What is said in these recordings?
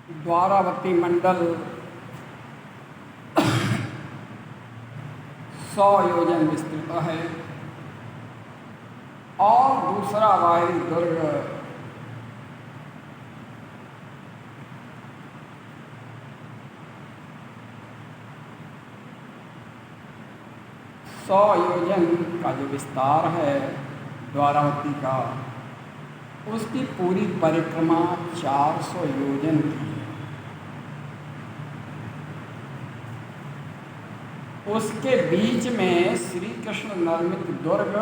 द्वारावती मंडल 100 योजन विस्तृत है और दूसरा बाहरी दुर्ग 100 योजन का जो विस्तार है द्वारावती का, उसकी पूरी परिक्रमा 400 योजन की है। उसके बीच में श्री कृष्ण निर्मित दुर्ग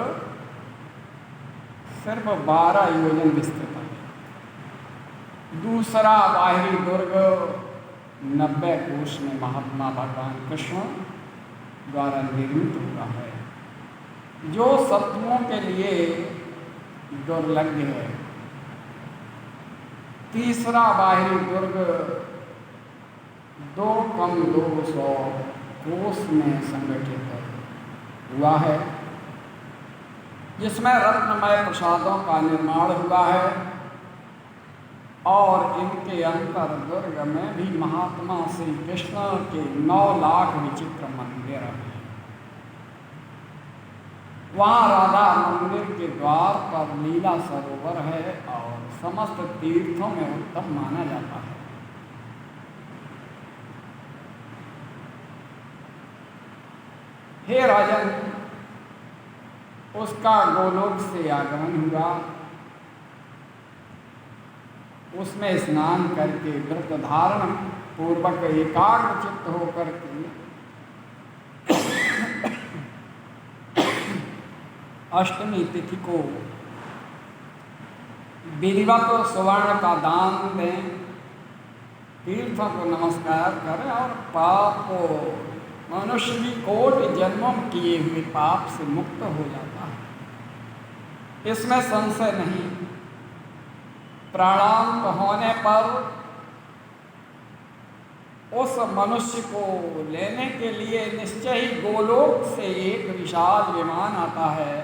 सिर्फ 12 योजन विस्तृत है। दूसरा बाहरी दुर्ग 90 कोश में महात्मा भगवान कृष्ण द्वारा निर्मित हुआ है, जो शत्रुओं के लिए दुर्लभ है। तीसरा बाहरी दुर्ग 200 कोश में संगठित हुआ है, जिसमें रत्नमय प्रसादों का निर्माण हुआ है और इनके अंतर दुर्ग में भी महात्मा श्री कृष्ण के 9 लाख विचित्र मंदिर हैं। वहाँ राधा मंदिर के द्वार पर लीला सरोवर है और समस्त तीर्थों में उत्तम माना जाता है। हे राजन, उसका गोलोक से आगमन हुआ। उसमें स्नान करके व्रत धारण पूर्वक एकाग्र चित्त होकर के अष्टमी तिथि को विधिवत सुवर्ण का दान दें, तीर्थों को नमस्कार करें और पाप को मनुष्य की कोटि जन्मों किए हुए पाप से मुक्त हो जाता है, इसमें संशय नहीं। प्राणांत होने पर उस मनुष्य को लेने के लिए निश्चय ही गोलोक से एक विशाल विमान आता है,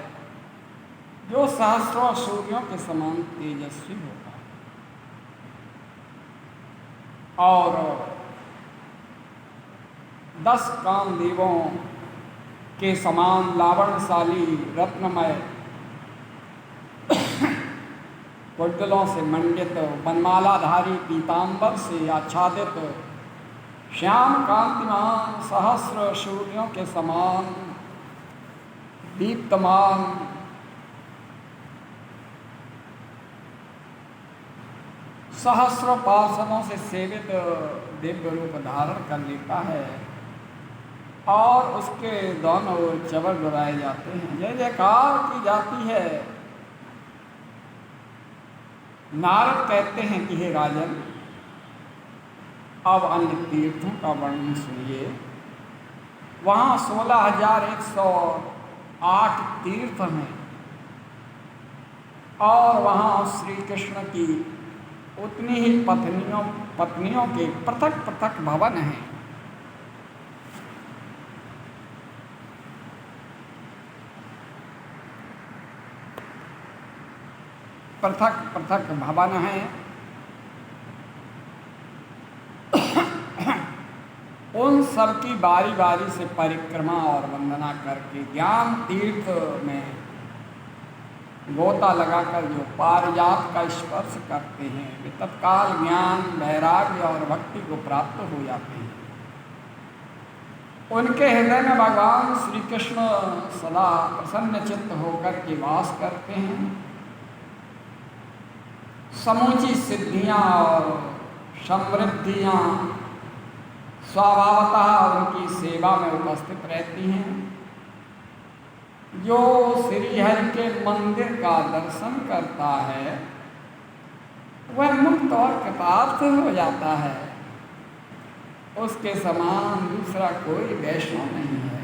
जो सहस्रों सूर्यों के समान तेजस्वी होता है और 10 कामदेवों के समान लावण्यशाली रत्नमय कुंडलों से मंडित, वनमालाधारी पीतांबर से आच्छादित, श्याम कांतिमान सहस्र सूर्यों के समान दीप्तमान सहस्र पार्षदों से सेवित दिव्य रूप धारण कर लेता है और उसके दोनों ओर चवर डुराए जाते हैं, जय जयकार की जाती है। नारद कहते हैं कि हे राजन, अब अन्य तीर्थों का वर्णन सुनिए। वहाँ 16,108 तीर्थ हैं और वहाँ श्री कृष्ण की उतनी ही पत्नियों के पृथक पृथक भवन हैं। पृथक पृथक भवन हैं। उन सब की बारी बारी से परिक्रमा और वंदना करके ज्ञान तीर्थ में गोता लगाकर जो पारिजात का स्पर्श करते हैं, वे तत्काल ज्ञान, वैराग्य और भक्ति को प्राप्त हो जाते हैं। उनके हृदय में भगवान श्री कृष्ण सदा प्रसन्न चित्त होकर के वास करते हैं। समूची सिद्धियां और समृद्धियां स्वभावतः उनकी सेवा में उपस्थित रहती हैं। जो श्रीहरि के मंदिर का दर्शन करता है वह मुक्त और कृतार्थ हो जाता है, उसके समान दूसरा कोई वैष्णव नहीं है।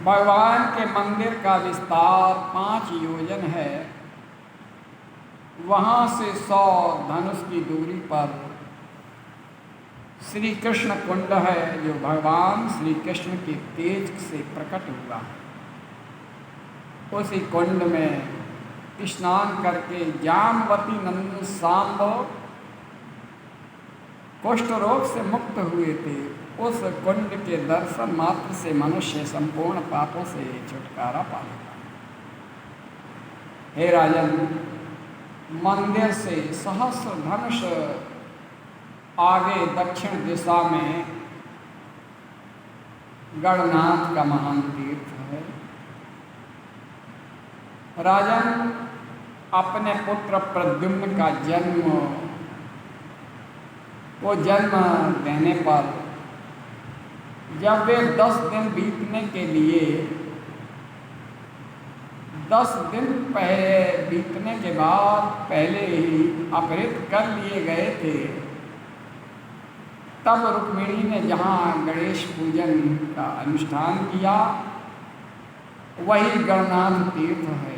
भगवान के मंदिर का विस्तार 5 योजन है। वहाँ से 100 धनुष की दूरी पर श्री कृष्ण कुंड है, जो भगवान श्री कृष्ण के तेज से प्रकट हुआ है। उसी कुंड में स्नान करके जामवती नंदन सांबव कुष्ठ रोग से मुक्त हुए थे। उस कुंड के दर्शन मात्र से मनुष्य संपूर्ण पापों से छुटकारा पा लेता है। हे राजन, मंदिर से सहस्र धनुष आगे दक्षिण दिशा में गणनाथ का महान तीर्थ है। राजन, अपने पुत्र प्रद्युम्न का जन्म देने पर जब वे 10 दिन बीतने के लिए 10 दिन बीतने के बाद पहले ही अपहृत कर लिए गए थे, तब रुक्मिणी ने जहाँ गणेश पूजन का अनुष्ठान किया वही गणनाथ तीर्थ है।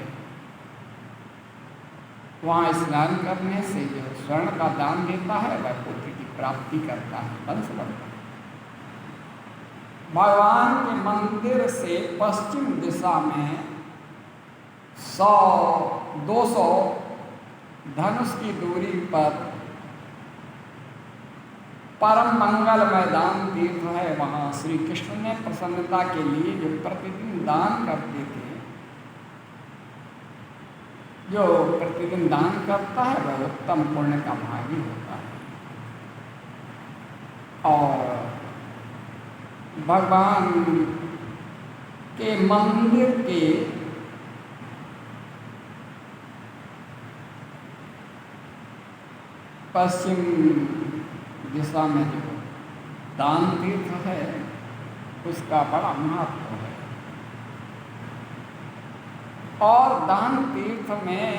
वहाँ स्नान करने से जो स्वर्ण का दान देता है वह पुत्र की प्राप्ति करता है, वंश बढ़ता है। भगवान के मंदिर से पश्चिम दिशा में 100-200 धनुष की दूरी पर परम मंगल मैदान तीर्थ है। वहाँ श्री कृष्ण ने प्रसन्नता के लिए जो प्रतिदिन दान करते थे, जो प्रतिदिन दान करता है वह उत्तम पुण्य का भागी होता है। और भगवान के मंदिर के पश्चिम दिशा में जो दान तीर्थ है उसका बड़ा महत्व है। और दान तीर्थ में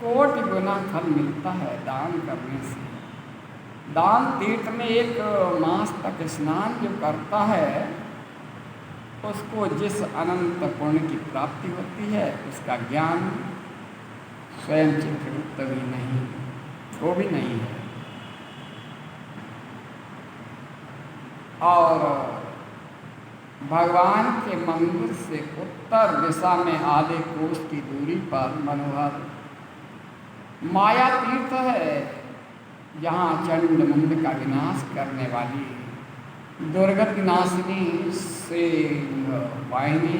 कोटि गुना फल मिलता है दान करने से। दान तीर्थ में 1 मास तक स्नान जो करता है उसको जिस अनंत पुण्य की प्राप्ति होती है उसका ज्ञान स्वयं चित्रगुप्त भी नहीं, वो भी नहीं है। और भगवान के मंदिर से उत्तर दिशा में आधे कोस की दूरी पर मनोहर माया तीर्थ है, जहाँ चंडमुंड का विनाश करने वाली दुर्गति नाशिनी से वाहिनी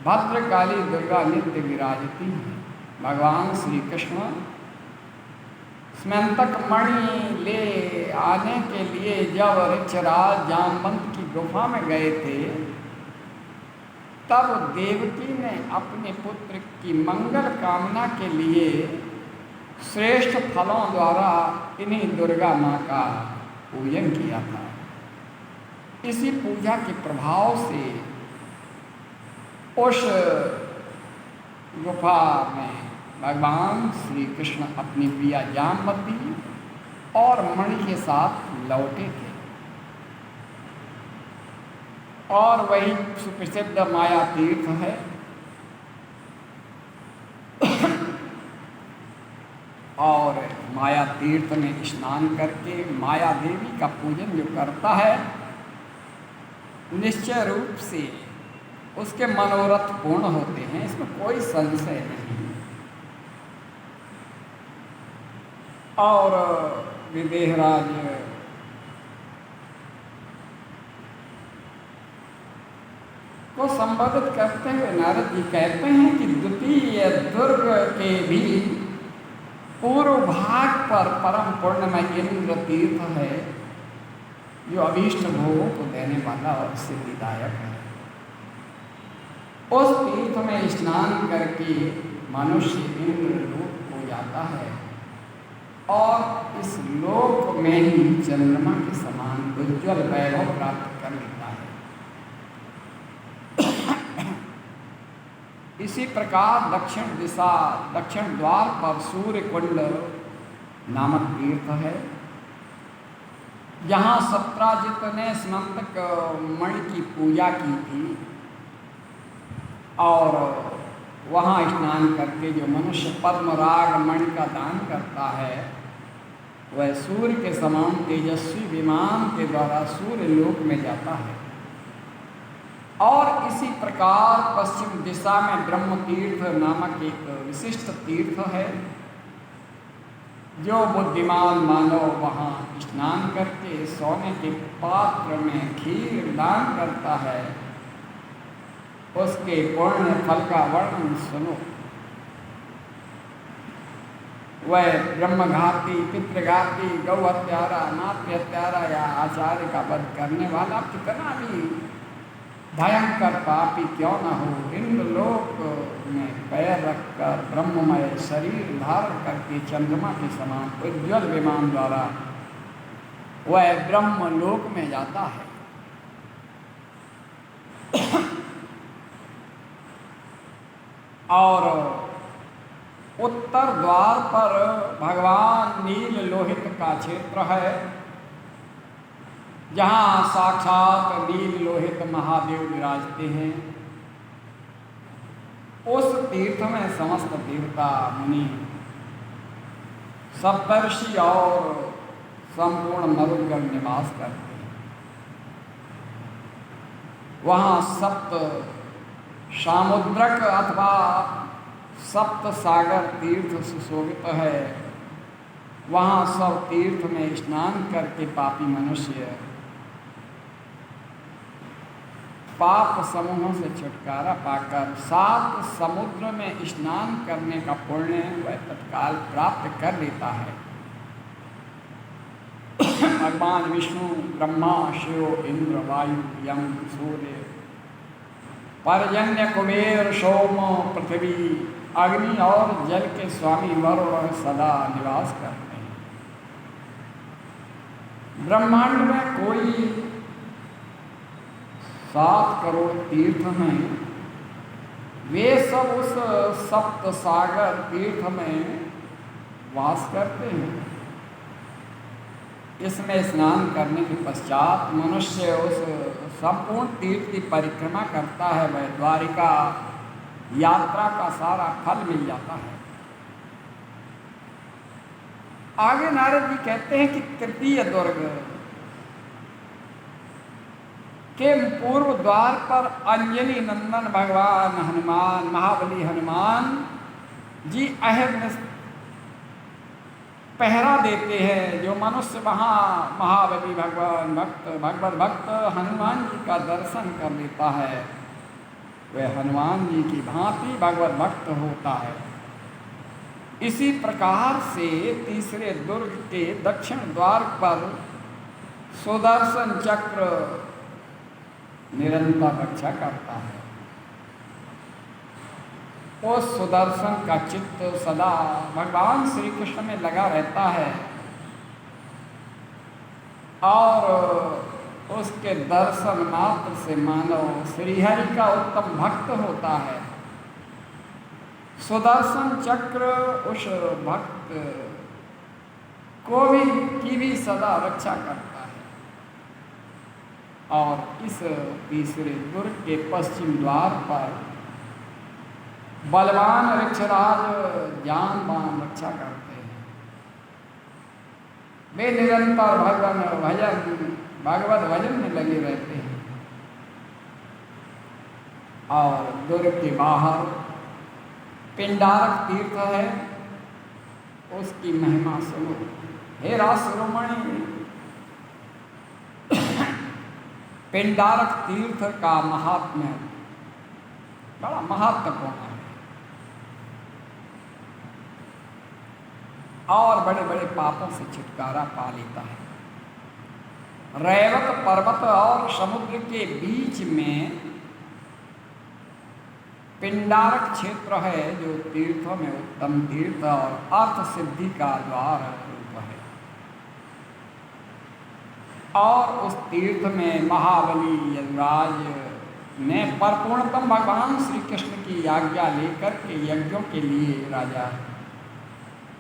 भद्रकाली दुर्गा नित्य विराजती है। भगवान श्री कृष्ण स्मंतक मणि ले आने के लिए जब ऋक्षराज जामवंत की गुफा में गए थे, तब देवकी ने अपने पुत्र की मंगल कामना के लिए श्रेष्ठ फलों द्वारा इन्हीं दुर्गा माँ का पूजन किया था। इसी पूजा के प्रभाव से उस गुफा में भगवान श्री कृष्ण अपनी प्रिया जामवती और मणि के साथ लौटे थे। और वही सुप्रसिद्ध माया तीर्थ है। और माया तीर्थ में स्नान करके माया देवी का पूजन जो करता है, निश्चय रूप से उसके मनोरथ पूर्ण होते हैं, इसमें कोई संशय नहीं। और विदेहराज को संबोधित करते हुए नारद जी कहते हैं कि द्वितीय दुर्ग के भी पूर्व भाग पर परम पुण्यमय इंद्र तीर्थ है, जो अभीष्ट भोगों को देने वाला और सिद्धिदायक है। उस तीर्थ में स्नान करके मनुष्य इंद्र लोक को जाता है और इस लोक में ही चंद्रमा के समान उज्ज्वल वैभव प्राप्त कर लेता है। इसी प्रकार दक्षिण द्वार पर सूर्य कुंड नामक तीर्थ है, जहाँ सत्राजित ने स्मंतक मणि की पूजा की थी। और वहाँ स्नान करके जो मनुष्य पद्मराग मणि का दान करता है, वह सूर्य के समान तेजस्वी विमान के द्वारा सूर्य लोक में जाता है। और इसी प्रकार पश्चिम दिशा में ब्रह्म तीर्थ नामक एक विशिष्ट तीर्थ है, जो बुद्धिमान मानव वहाँ स्नान करके सोने के पात्र में खीर दान करता है, उसके पुण्य फल का वर्णन सुनो। वह ब्रह्मघाती, पितृघाती, गौ हत्यारा, नाती हत्यारा या आचार्य का वध करने वाला कितना भी भयंकर पापी क्यों न हो, इंद्रलोक में पैर रखकर ब्रह्ममय शरीर धारण करके चंद्रमा के समान उज्ज्वल विमान द्वारा वह ब्रह्मलोक में जाता है। और उत्तर द्वार पर भगवान नील लोहित का क्षेत्र है, जहाँ साक्षात नील लोहित महादेव विराजते हैं। उस तीर्थ में समस्त देवता, मुनि, सप्तर्षि और संपूर्ण मरुदगण निवास करते हैं। वहाँ सप्त सामुद्रक अथवा सप्त सागर तीर्थ सुशोभित है। वहाँ सब तीर्थ में स्नान करके पापी मनुष्य पाप समूहों से छुटकारा पाकर 7 समुद्र में स्नान करने का पुण्य वह तत्काल प्राप्त कर लेता है। भगवान विष्णु, ब्रह्मा, शिव, इंद्र, वायु, यम, सूर्य, पर्जन्य, कुबेर, सोम, पृथ्वी, अग्नि और जल के स्वामी वरुण सदा निवास करते हैं। ब्रह्मांड में कोई 7 करोड़ तीर्थ हैं, वे सब उस सप्त सागर तीर्थ में वास करते हैं। इसमें स्नान करने के पश्चात मनुष्य उस संपूर्ण तीर्थ की परिक्रमा करता है, वह द्वारिका यात्रा का सारा फल मिल जाता है। आगे नारद जी कहते हैं कि तृतीय दुर्ग के पूर्व द्वार पर अंजनी नंदन भगवान हनुमान, महाबली हनुमान जी अहद पहरा देते हैं। जो मनुष्य वहाँ महाबली भगवत भक्त हनुमान जी का दर्शन कर लेता है, वह हनुमान जी की भांति भगवत भक्त होता है। इसी प्रकार से तीसरे दुर्ग के दक्षिण द्वार पर सुदर्शन चक्र निरंतर रक्षा करता है। उस सुदर्शन का चित्त सदा भगवान श्री कृष्ण में लगा रहता है और उसके दर्शन मात्र से मानव श्रीहरि का उत्तम भक्त होता है। सुदर्शन चक्र उस भक्त की भी सदा रक्षा करता है। और इस तीसरे दुर्ग के पश्चिम द्वार पर बलवान ऋक्षराज जानबान रक्षा करते हैं। वे निरंतर भगवत भजन में लगे रहते हैं। और दुर्ग के बाहर पिंडारक तीर्थ है, उसकी महिमा सुनो। हे राशिरोमणि, पिंडारक तीर्थ का महात्म्य बड़ा महत्वपूर्ण है और बड़े बड़े पापों से छुटकारा पा लेता है। रैवत पर्वत और समुद्र के बीच में पिंडारक क्षेत्र है, जो तीर्थों में उत्तम तीर्थ और अर्थ सिद्धि का द्वार रूप है। और उस तीर्थ में महाबली यजुराज ने परिपूर्णतम भगवान श्री कृष्ण की आज्ञा लेकर के यज्ञों के लिए राजा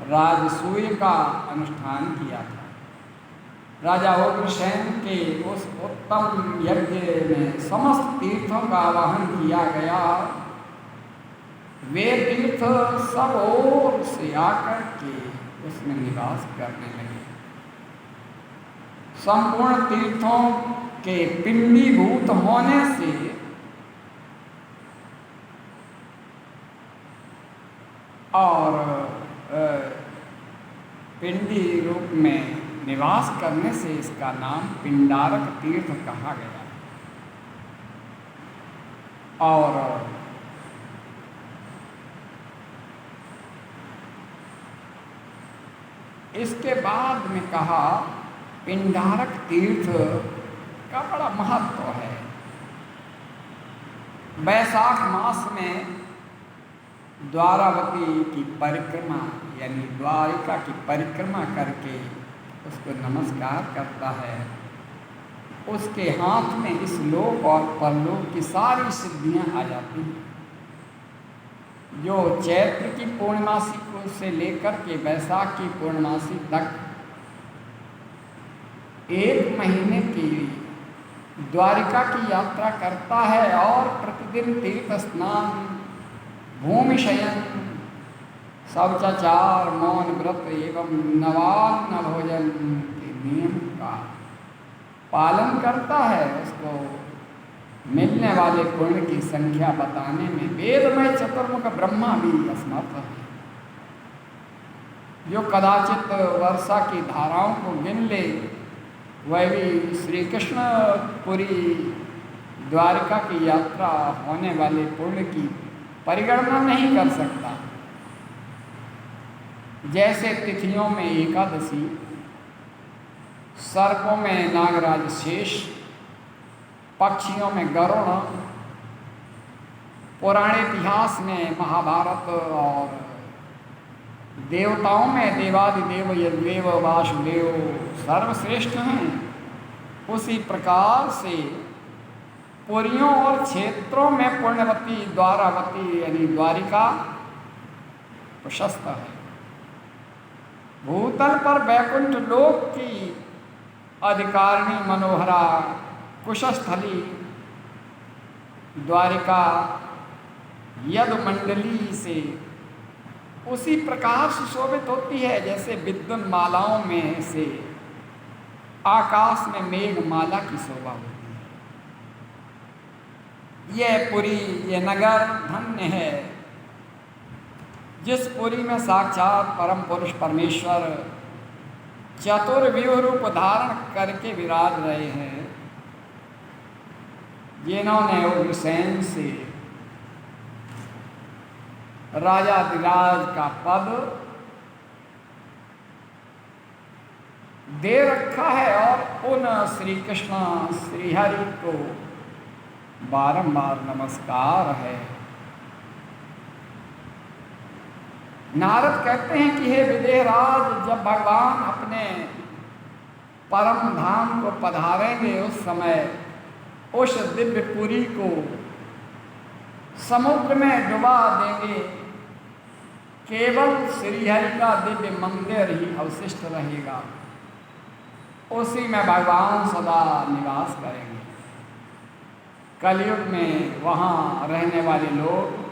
राजसूय का अनुष्ठान किया था। राजा उग्रसेन के उस उत्तम यज्ञ में समस्त तीर्थों का आवाहन किया गया। वे तीर्थ सब ओर से आकर के उसमें निवास करने लगे। संपूर्ण तीर्थों के पिंडीभूत होने से और पिंडी रूप में निवास करने से इसका नाम पिंडारक तीर्थ कहा गया। और इसके बाद में कहा पिंडारक तीर्थ का बड़ा महत्व है। वैशाख मास में द्वारावती की परिक्रमा यानी द्वारिका की परिक्रमा करके उसको नमस्कार करता है, उसके हाथ में इस लोक और परलोक की सारी सिद्धियां आ जाती हैं। जो चैत्र की पूर्णमासी को से लेकर के वैशाख की पूर्णमासी तक 1 महीने की द्वारिका की यात्रा करता है और प्रतिदिन तीर्थ स्नान, भूमि शयन, शौचाचार, मौन व्रत एवं नवान्न भोजन के नियम का पालन करता है। उसको मिलने वाले पुण्य की संख्या बताने में वेदमय चतुर्मुख ब्रह्मा भी असमर्थ है। जो कदाचित वर्षा की धाराओं को गिन ले वह भी श्री कृष्णपुरी द्वारिका की यात्रा होने वाले पुण्य की परिगणना नहीं कर सकता। जैसे तिथियों में एकादशी, सर्पों में नागराज शेष, पक्षियों में गरुड़, पुराने इतिहास में महाभारत और देवताओं में देवादिदेव यज्ञदेव वासुदेव सर्वश्रेष्ठ हैं, उसी प्रकार से पुरियों और क्षेत्रों में पुण्यवती द्वारावती यानी द्वारिका प्रशस्त है। भूतल पर वैकुंठ लोक की अधिकारिणी मनोहरा कुशस्थली द्वारिका यदुमंडली से उसी प्रकार सुशोभित होती है जैसे विद्युन मालाओं में से आकाश में मेघमाला की शोभा होती है। यह पुरी, यह नगर धन्य है जिस पुरी में साक्षात परम पुरुष परमेश्वर चतुर्व्यूह रूप धारण करके विराज रहे हैं, जिन्होंने उग्रसेन से राजाधिराज का पद दे रखा है और उन श्री कृष्ण श्रीहरि को बारंबार नमस्कार है। नारद कहते हैं कि हे विदेहराज, जब भगवान अपने परम धाम को पधारेंगे उस समय उस दिव्य पुरी को समुद्र में डुबा देंगे, केवल श्रीहरि का दिव्य मंदिर ही अवशिष्ट रहेगा, उसी में भगवान सदा निवास करेंगे। कलयुग में वहाँ रहने वाले लोग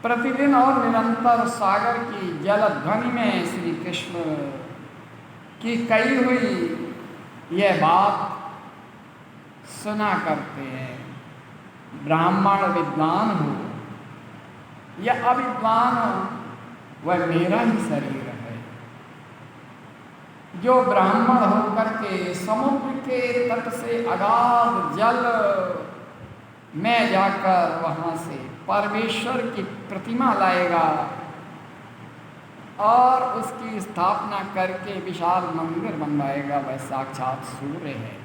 प्रतिदिन और निरंतर सागर की जलध्वनि में श्री कृष्ण की कही हुई यह बात सुना करते हैं। ब्राह्मण विद्वान हो या अविद्वान हो, वह मेरा ही शरीर है। जो ब्राह्मण होकर के समुद्र के तट से अगाध जल में जाकर वहाँ से परमेश्वर की प्रतिमा लाएगा और उसकी स्थापना करके विशाल मंदिर बनवाएगा, वह साक्षात सूर्य है।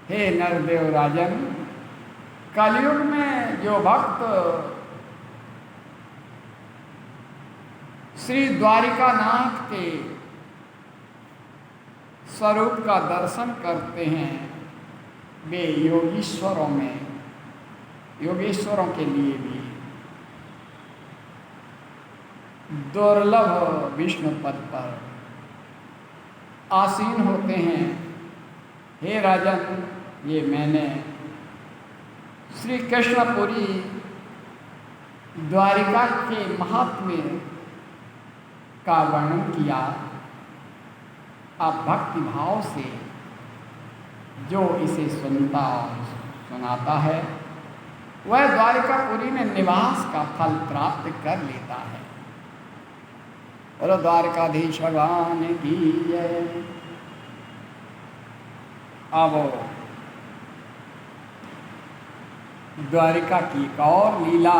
हे नरदेव राजन, कलयुग में जो भक्त श्री द्वारिकानाथ के स्वरूप का दर्शन करते हैं, वे योगेश्वरों के लिए भी दुर्लभ विष्णु पद पर आसीन होते हैं। हे राजन, ये मैंने श्री कृष्णपुरी द्वारिका के महात्म्य का वर्णन किया। आप भक्ति भाव से जो इसे सुनता और सुनाता है वह द्वारिकापुरी में निवास का फल प्राप्त कर लेता है। और द्वारकाधीश भगवान की जय। अब द्वारिका की एक और लीला,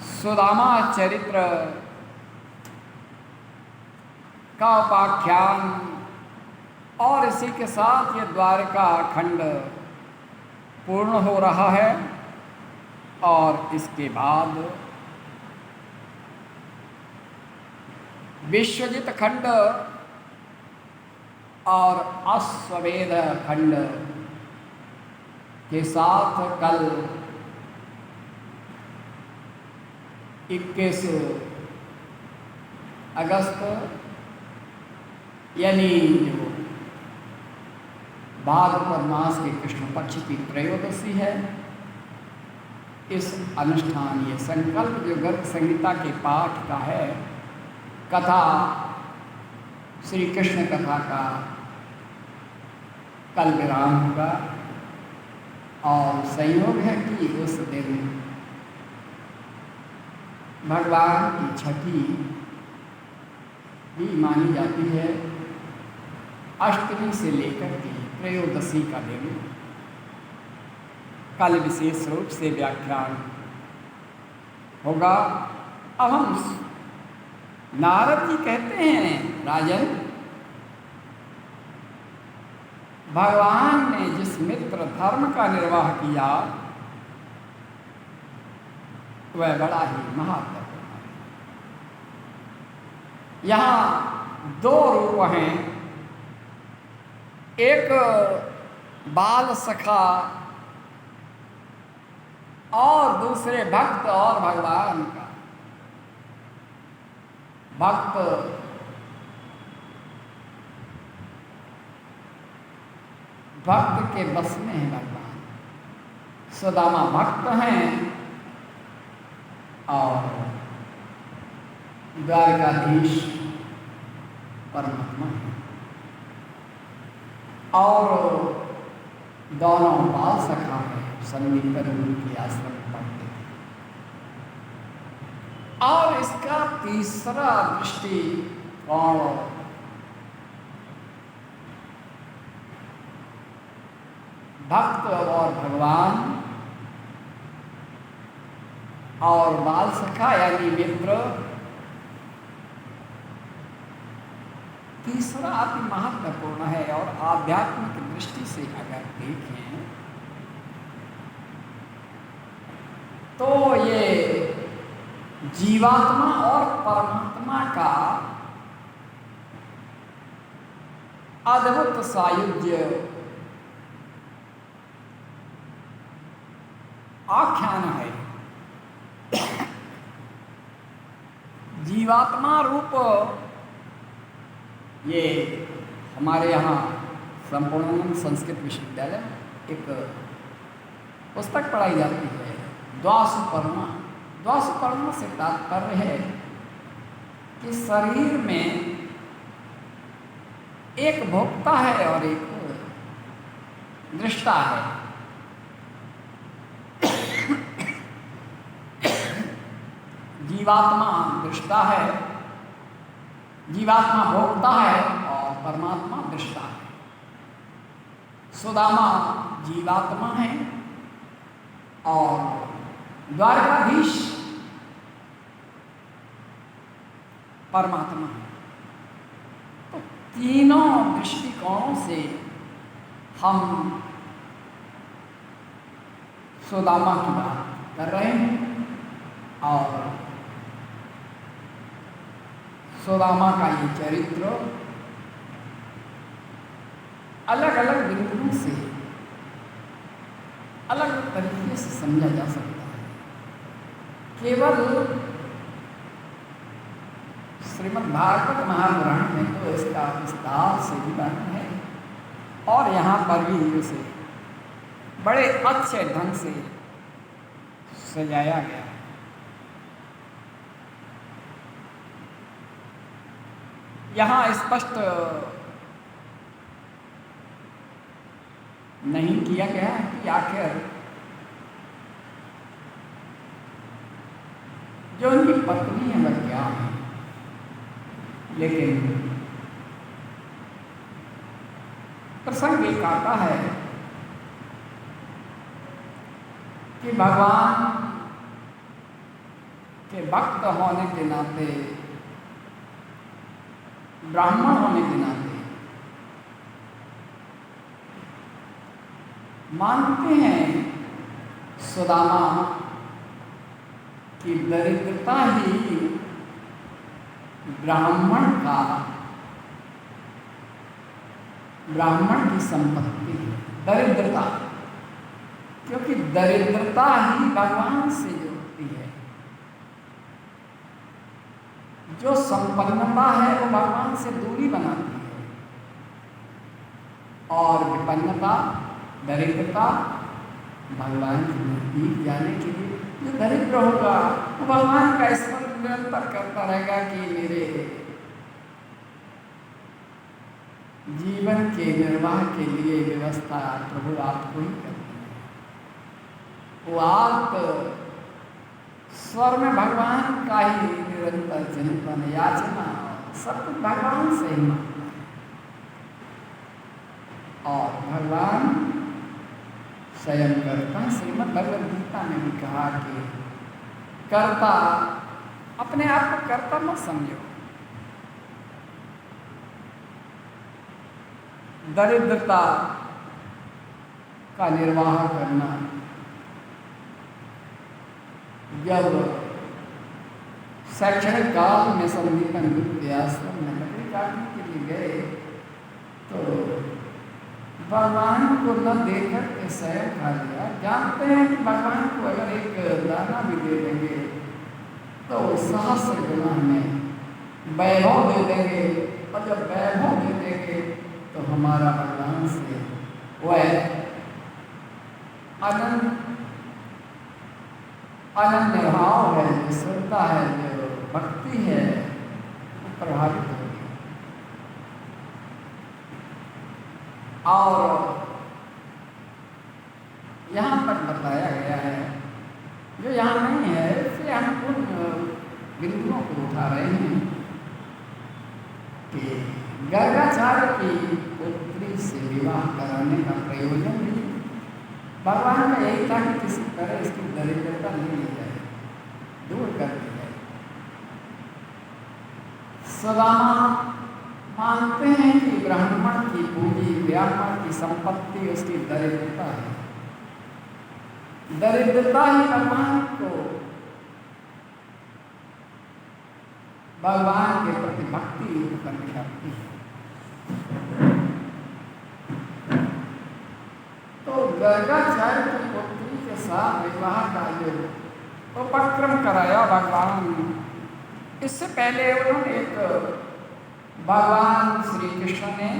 सुदामा चरित्र का उपाख्यान, और इसी के साथ ये द्वारका खंड पूर्ण हो रहा है। और इसके बाद विश्वजित खंड और अश्वमेध खंड के साथ कल 21 अगस्त यानी जो भाद्रपद मास के कृष्ण पक्ष की त्रयोदशी है, इस अनुष्ठान ये संकल्प जो गर्ग संहिता के पाठ का है, कथा श्री कृष्ण कथा का कल विराम होगा। और संयोग है कि उस दिन भगवान की छठी भी मानी जाती है। अष्टमी से लेकर के त्रयोदशी का दिन कल विशेष रूप से व्याख्यान होगा। अब हम नारद जी कहते हैं, राजन, भगवान ने जिस मित्र धर्म का निर्वाह किया वह बड़ा ही महत्वपूर्ण है। यहाँ दो रूप हैं, एक बाल सखा और दूसरे भक्त और भगवान का। भक्त भक्त के बस में है भगवान। सुदामा भक्त हैं और द्वारकाधीश परमात्मा है। और दोनों बाल सखा हैं, संगीकर उनके आश्रम में पढ़ते थे। और इसका तीसरा दृष्टिकोण भक्त और भगवान और बाल सखा यानी मित्र, तीसरा अति महत्वपूर्ण है। और आध्यात्मिक दृष्टि से अगर देखें तो ये जीवात्मा और परमात्मा का अद्भुत सायुज्य आख्यान है। जीवात्मा रूप ये हमारे यहाँ संपूर्णानंद संस्कृत विश्वविद्यालय एक पुस्तक पढ़ाई जाती है, द्वासुपर्णा। द्वासुपर्णा से तात्पर्य है कि शरीर में एक भोक्ता है और एक दृष्टा है। जीवात्मा दृष्टा है, जीवात्मा भोक्ता है और परमात्मा दृष्टा है। सुदामा जीवात्मा है और द्वारकाधीश परमात्मा है। तो तीनों दृष्टिकोणों से हम सुदामा की बात कर रहे हैं। और सुदामा का ये चरित्र अलग अलग बिंदुओं से अलग तरीके से समझा जा सकता है। केवल श्रीमद् भागवत महापुराण में तो इसका विस्तार से भी वर्णन है और यहाँ पर भी उसे बड़े अच्छे ढंग से सजाया गया है। यहाँ स्पष्ट नहीं किया गया कि आखिर जो उनकी पत्नी है वह क्या है। लेकिन प्रसंग एक आता है कि भगवान के भक्त होने के नाते, ब्राह्मण होने के नाते मानते हैं सुदामा कि दरिद्रता ही ब्राह्मण की संपत्ति है। दरिद्रता, क्योंकि दरिद्रता ही भगवान से जुड़ती है। जो संपन्नता है वो भगवान से दूरी बनाती है, और विपन्नता, दरिद्रता भगवान के नजदीक जाने के लिए, जो दरिद्र होगा वो भगवान का स्मरण निरंतर करता रहेगा कि मेरे जीवन के निर्वाह के लिए व्यवस्था प्रभु आपको ही करनी है। वो आप स्वर में भगवान का ही निरंतर चिंतन, याचना, सब कुछ भगवान से ही मांगना है। और भगवान स्वयं करता। श्रीमद् भगवद गीता में भी कहा कि कर्ता, अपने आप को कर्ता मत समझो। दरिद्रता का निर्वाह करना, जब शैक्षणिक काल में संदीपन विद्याश्रम में लकड़ी काटने के लिए गए तो भगवान को न देखकर के स्वयं खा लिया। जानते हैं कि भगवान को अगर एक दाना भी दे देंगे तो सहस्र गुना में वैभव दे देंगे, और जब वैभव दे देंगे तो हमारा भगवान से वह अनन्य भाव है, जो श्रद्धा है, जो भक्ति है, वो प्रभावित होगी। और यहाँ पर बताया गया है, जो यहाँ नहीं है, इससे हम उन बिंदुओं को उठा रहे हैं कि गर्गाचार्य की पुत्री से विवाह कराने का प्रयोजन भी भगवान का यही था कि किसी तरह इसकी दरिद्रता नहीं ली जाए, दूर कर दी जाए। सुदामा मानते हैं कि ब्राह्मण की पूंजी, ब्राह्मण की संपत्ति उसकी दरिद्रता है। दरिद्रता ही भगवान को, भगवान के प्रति भक्ति उत्पन्न करती है। तो गर्गाचार्य की पुत्री के साथ विवाह का जो उपक्रम कराया भगवान, इससे पहले उन्होंने एक भगवान श्री कृष्ण ने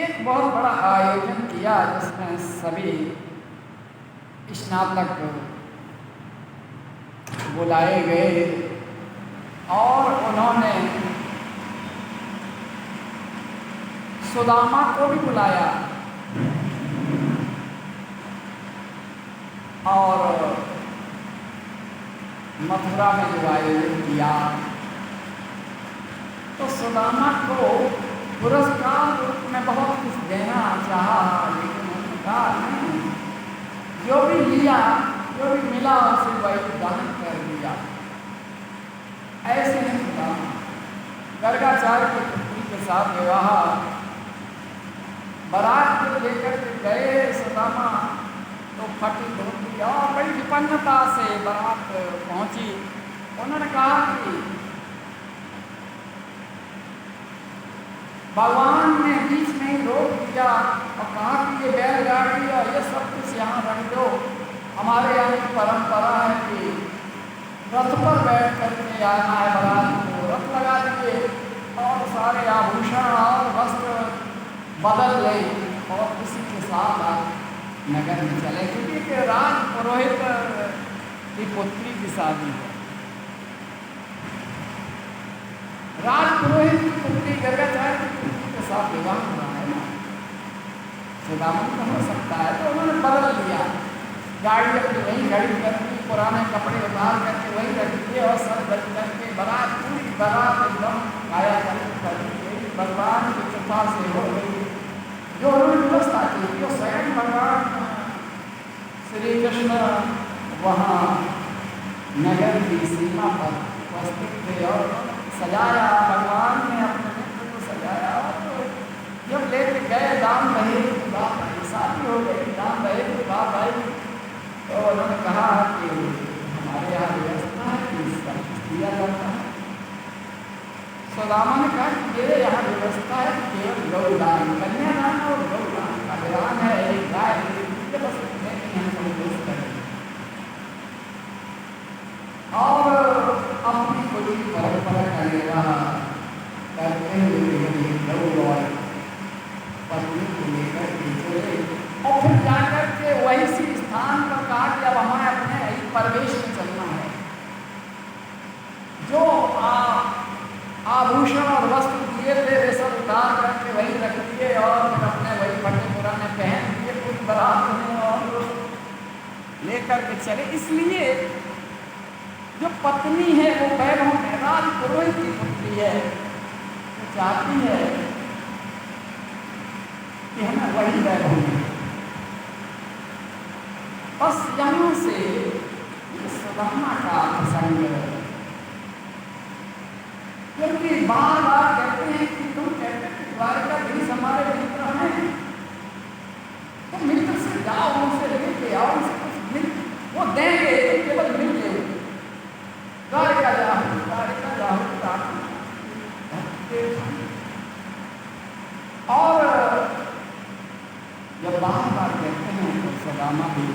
एक बहुत बड़ा आयोजन किया, जिसमें सभी स्नातक बुलाए गए और उन्होंने सुदामा को भी बुलाया और मथुरा में जो आयोजन किया तो सुदामा को पुरस्कार रूप में बहुत कुछ देना चाहा, लेकिन उन्होंने कहा नहीं, जो भी लिया, जो भी मिला उसे वही दान कर दिया। ऐसे नहीं सुदामा। गर्गाचार्य की पुत्री के साथ विवाह, बारात को लेकर के गए सुदामा तो फटी धोती और बड़ी विपन्नता से बारात पहुंची। उन्होंने कहा कि भगवान ने बीच में ही रोक दिया और कहा कि ये बैलगाड़ी और ये सब कुछ यहाँ रख दो। हमारे यहाँ की परंपरा है कि रथ पर बैठ करके आना है बारात को। रथ लगा दिए और सारे आभूषण और वस्त्र बदल ले और उसी के साथ आप नगर में चले, क्योंकि राज पुरोहित की पुत्री की शादी है। राज पुरोहित की पुत्री गर्गाचार्य की पुत्री के साथ विवाह हो रहा है ना, सुदामा को हो सकता है, तो उन्होंने बदल दिया, गाड़ी अपनी वहीं खड़ी कर दी, पुराने कपड़े उतार करके वहीं रख दिए और सर बच करके बारात पूरी बारात एकदम गाया कर दी, भगवान की कृपा से हो गई। जो उन्होंने व्यवस्था की थी, वो स्वयं भगवान श्री कृष्ण वहाँ नगर की सीमा पर उपस्थित थे और सजाया, भगवान ने अपने मित्र को सजाया। और जब लेके गए दाम रहे की बात आई, शादी हो गई, दाम रहे की बात आई, तो उन्होंने कहा कि हमारे यहाँ व्यवस्था है कि इसका दिया जाता है। सुदामा ने कहा कि मेरे यहाँ व्यवस्था है केवल गौदान, कन्यादान और गौदान का विधान है, एक गाय बस और अपनी कोई परंपरा का निर्वाह करते हुए गौ और पत्नी को लेकर के चले और फिर जाकर के वही सी स्थान पर कहा कि अब हमें अपने प्रवेश में चलना है। जो आभूषण और वस्त्र दिए थे वे सब उतार करके वही रख दिए और फिर अपने वही फटे पुराने पहन दिए, पूरी बारात में और लेकर के चले। इसलिए जो पत्नी है वो वैभव में राज पुरोहित की पुत्री है, वो चाहती है कि हमें वही वैभव मिले। बस यहाँ से सुदामा का प्रसंग, क्योंकि बार बार कहते हैं कि तुम कहते हैं द्वारकाधीश हमारे मित्र हैं, तो मित्र से जाओ, उनसे लेके आओ, उनसे कुछ मिल, वो देंगे, केवल मिल ले द्वारिका जाओ, द्वारिका जाओ। और जब बार बार कहते हैं तो सुदामा भी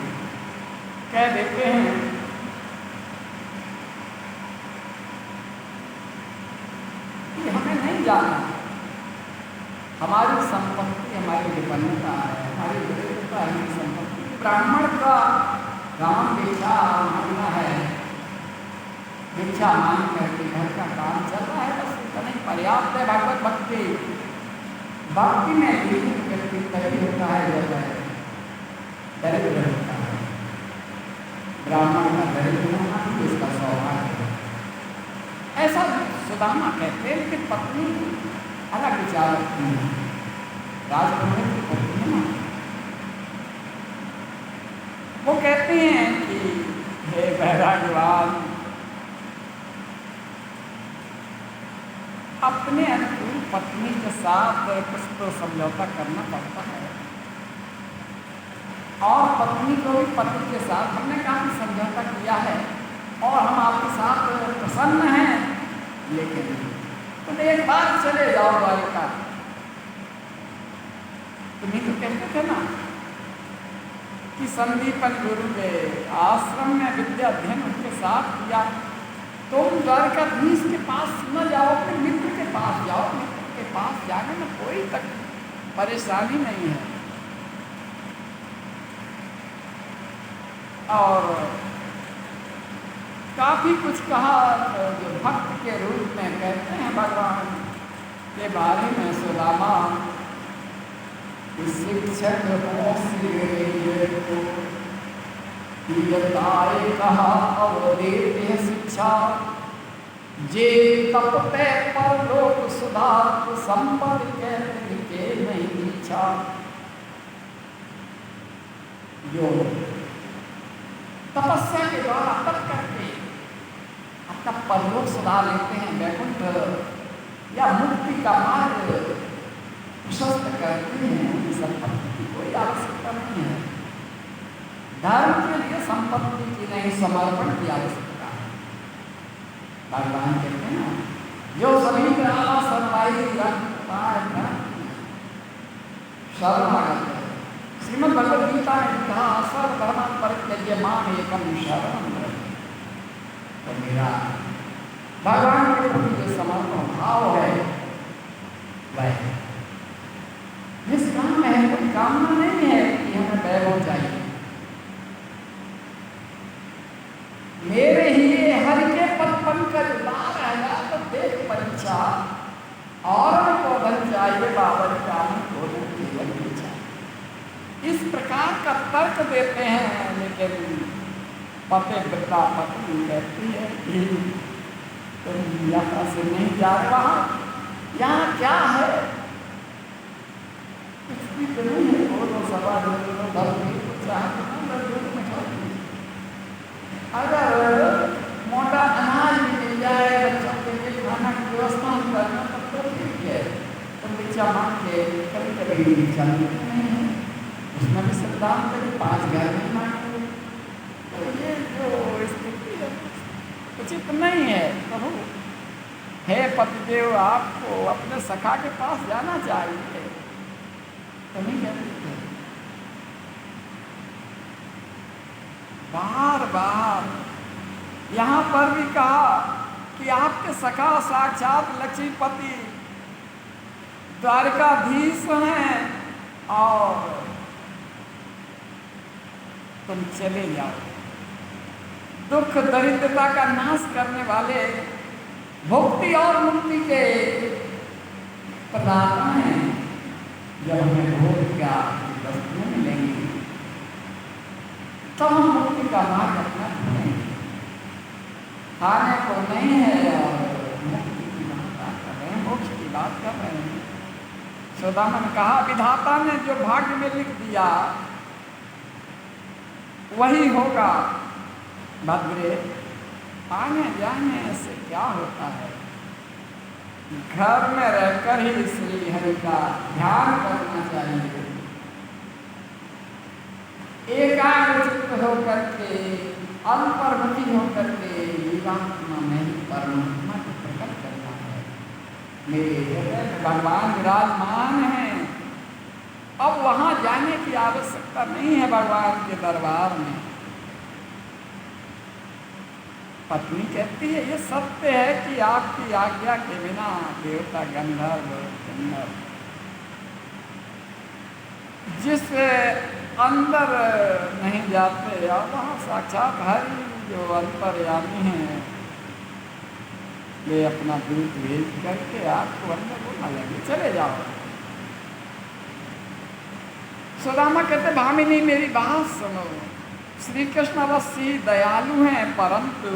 कह देते हैं कि हमें नहीं जाना, हमारी संपत्ति हमारी विपन्नता है, हमारी विपन्नता है संपत्ति। ब्राह्मण का राम भिक्षा मांगना है, भिक्षा मांग करके घर का काम चल रहा है, बस इतना ही पर्याप्त है। भगवत भक्ति, भक्ति में व्यक्ति तभी होता है जब दरिद्र होता है। ब्राह्मण का दरिद्र होना ही इसका सौभाग्य है, ऐसा सुदामा कहते हैं। लेकिन पत्नी अलग विचार रखती है, राजकुमार की पत्नी है ना, वो कहते हैं कि हे वैराग्यवान, अपने अनुकूल पत्नी के साथ कुछ तो समझौता करना पड़ता है, और पत्नी को भी पति के साथ हमने काफी समझौता किया है और हम आपके साथ प्रसन्न हैं, लेकिन तुम एक बार चले जाओ द्वारिका। तुम्हें तो कहते थे ना कि संदीपन गुरु के आश्रम में विद्या अध्ययन उनके साथ किया, तुम द्वारकाधीश के पास न जाओ, अपने मित्र के पास जाओ। मित्र के पास जाने में कोई तक परेशानी नहीं है। और काफी कुछ कहा, जो भक्त के रूप में कहते हैं भगवान के बारे में सुदामा, शिक्षक कहा अवदेते है शिक्षा, जे तप पे पर लोक सुधा, संपद के नहीं इच्छा। जो तपस्या के द्वारा तप करके अपना परलोक सुधार लेते हैं, वैकुंठ या मुक्ति का मार्ग प्रशस्त करते हैं, उनकी संपत्ति की कोई आवश्यकता नहीं है। धर्म के लिए संपत्ति की नहीं, समर्पण की आवश्यकता है। भगवान कहते हैं ना, जो सभी ग्राम सरमाई रखता है शरणागत है। श्रीमद् भगवद गीता में कहा, सर्व धर्म परित्यज्य माम एकम शरणं व्रज। तो मेरा भगवान के प्रति जो समर्पण भाव है वह निष्काम है, कोई कामना नहीं है कि हमें वैभव चाहिए। मेरे ही हरि के पद पंकज लाल रहेगा तो देख परीक्षा, और को बन चाहिए बाबर काम को जीवन इच्छा। प्रकार का तर्क देते हैं, लेकिन पते वृद्धा पत्नी कहती है कि तुम यात्रा से नहीं जा रहे, वहाँ यहाँ क्या है, कुछ भी तो नहीं है, वो तो सवा दो अगर मोटा अनाज भी मिल जाए, बच्चों के लिए खाना की व्यवस्था करना, तब तो ठीक है। तो भिक्षा मांग के कभी कभी भिक्षा मिलती नहीं है, उसमें भी सिद्धांत कभी 5 घर नहीं मांगे। तो ये जो स्थिति है उचित नहीं है। प्रभु हे पतिदेव, आपको अपने सखा के पास जाना चाहिए, तो नहीं कहते। बार बार यहाँ पर भी कहा कि आपके सखा साक्षात लक्ष्मीपति द्वारकाधीश हैं और तुम चले जाओ। दुख दरिद्रता का नाश करने वाले, भुक्ति और मुक्ति के प्रदाता हैं। जब हमें भोग का वस्तुएं मिलेंगी तब हम मुक्ति का मार्ग अपना ढूंढेंगे। खाने को नहीं है और मुक्ति की बात कर रहे हैं, मोक्ष की बात कर रहे हैं। सुदामा ने कहा विधाता ने जो भाग्य में लिख दिया वही होगा। भद्रे, आने जाने से क्या होता है, घर में रहकर ही श्री हरि का ध्यान करना चाहिए। एकाग्रचित्त होकर के, अल्परमुखी होकर के जीवात्मा में ही परमात्मा को प्रकट करना है। मेरे हृदय में भगवान विराजमान हैं। अब वहां जाने की आवश्यकता नहीं है भगवान के दरबार में। पत्नी कहती है ये सत्य है कि आपकी आज्ञा के बिना देवता गंधर्व किन्नर जिस अंदर नहीं जाते, और वहाँ साक्षात हरि जो अंतर्यामी हैं वे अपना दूत भेज करके आपको अंदर बुला लेंगे, चले जाओ। सुदामा कहते भामिनी मेरी बात सुनो, श्री कृष्ण अवश्य दयालु हैं, परंतु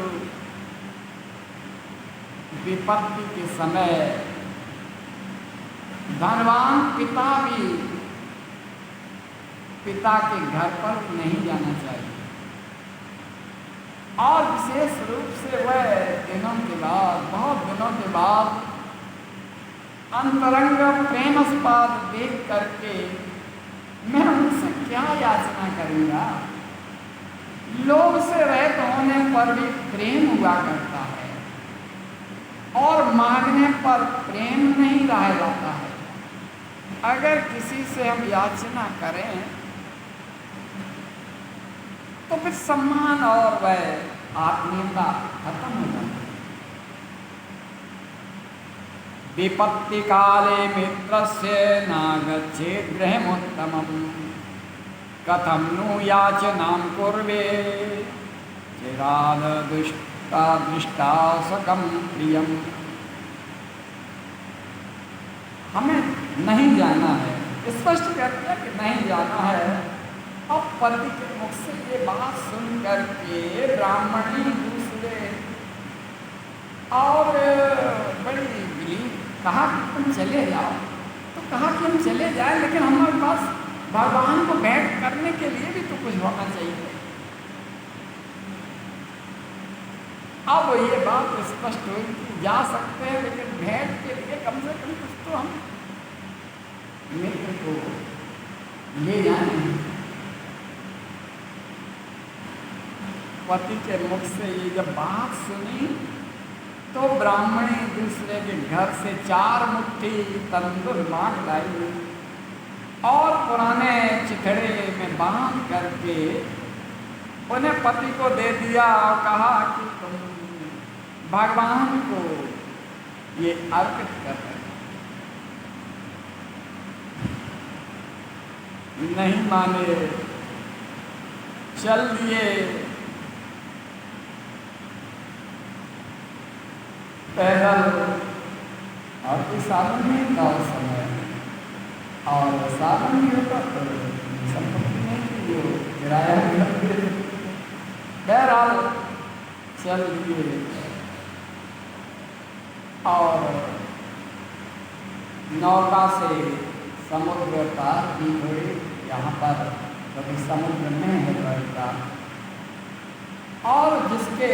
विपत्ति के समय धनवान पिता भी पिता के घर पर नहीं जाना चाहिए। और विशेष रूप से वह दिनों के बाद, बहुत दिनों के बाद अंतरंग प्रेमास्पद देख करके मैं उनसे क्या याचना करूँगा। लोभ से रहित होने पर भी प्रेम हुआ करता है और मांगने पर प्रेम नहीं रह जाता है। अगर किसी से हम याचना करें तो फिर सम्मान और वह आत्मीयता खत्म हो जाती है। विपत्ति काले मित्रस्य नागच्छेत् गृहमुत्तमम् कथं नु याचनां कुर्वे चिराद दृष्टा सकं प्रियम। हमें नहीं जाना है, स्पष्ट कर दिया कि नहीं जाना है। अब पति के मुख से ये बात सुन करके ब्राह्मणी दूसरे और बड़ी बिलीव कहा कि तुम चले जाओ। तो कहा कि हम चले जाएं, लेकिन हमारे पास भगवान को भेंट करने के लिए भी तो कुछ होना चाहिए। अब ये बात स्पष्ट हुई कि जा सकते हैं, लेकिन भेंट के लिए कम से कम कुछ तो हम मित्र को ले जाएं। पति के मुख से ये जब बात सुनी तो ब्राह्मणी दूसरे के घर से 4 मुट्ठी तंदूर मांग लाई और पुराने चिथड़े में बांध करके उन्हें पति को दे दिया और कहा कि तुम भगवान को ये अर्पित कर रहे। नहीं माने, चल दिए। पैदल और कोई साधन नहीं था उस समय, और साधन नहीं होता तो संपत्ति जो किराया बहरहाल चल दिए और नौका से समुद्र पार भी हुए। यहाँ पर कभी समुद्र में है द्वारिका, और जिसके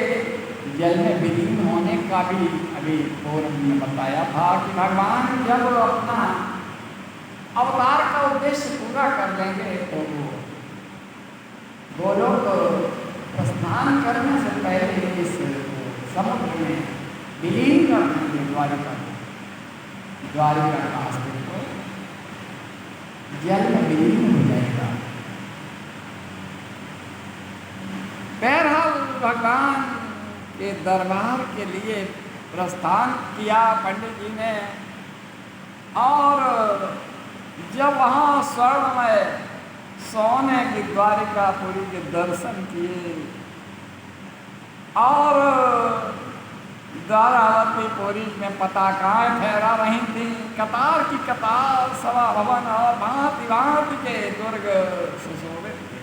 जल में विलीन होने का भी अभी पूर्व में बताया था कि भगवान जब अपना अवतार का उद्देश्य पूरा कर लेंगे तो वो लोग प्रस्थान करने से पहले इस समुद्र में विलीन कर देंगे द्वारिका का अस्तित्व जल में विलीन हो जाएगा। बहरहाल भगवान के दरबार के लिए प्रस्थान किया पंडित जी ने, और जब वहाँ स्वर्णमय सोने की द्वारिकापुरी के दर्शन किए और द्वारावतीपुरी में पताकाएं फहरा रही थी, कतार की कतार सभा भवन और भांति भांति के दुर्ग सुशोभित थे।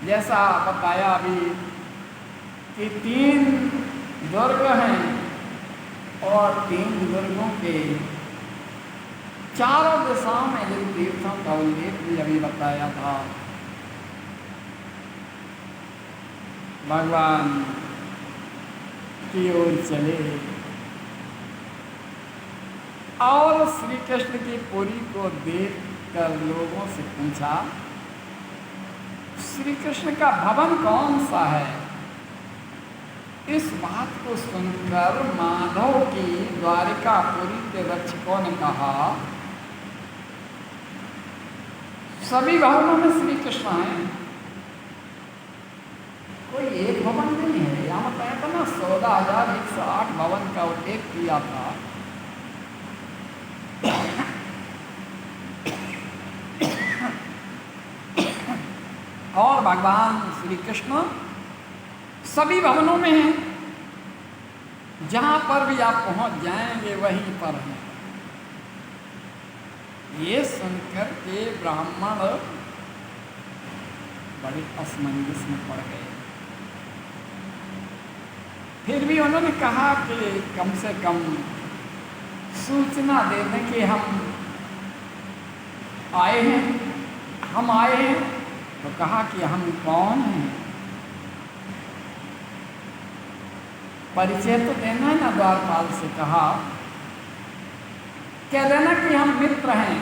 जैसा बताया अभी कि 3 दुर्ग हैं और 3 दुर्गों के चारों दिशाओं में जिन तीर्थों का उल्लेख भी अभी बताया था। भगवान की ओर चले और श्री कृष्ण की पुरी को देख कर लोगों से पूछा, श्री कृष्ण का भवन कौन सा है? इस बात को सुनकर माधव की द्वारिकापुरी के रक्षकों ने कहा, सभी भवनों में श्री कृष्ण हैं, कोई एक भवन नहीं है। यहाँ बताया था ना 14,108 भवन का उल्लेख किया था। और भगवान श्री कृष्ण सभी भवनों में हैं, जहाँ पर भी आप पहुँच जाएंगे वहीं पर हैं। ये सुनकर के ब्राह्मण बड़े असमंजस में पड़ गए। फिर भी उन्होंने कहा कि कम से कम सूचना दे दें कि हम आए हैं। तो कहा कि हम कौन हैं, परिचय तो देना है ना। द्वारपाल से कहा, कह देना कि हम मित्र हैं,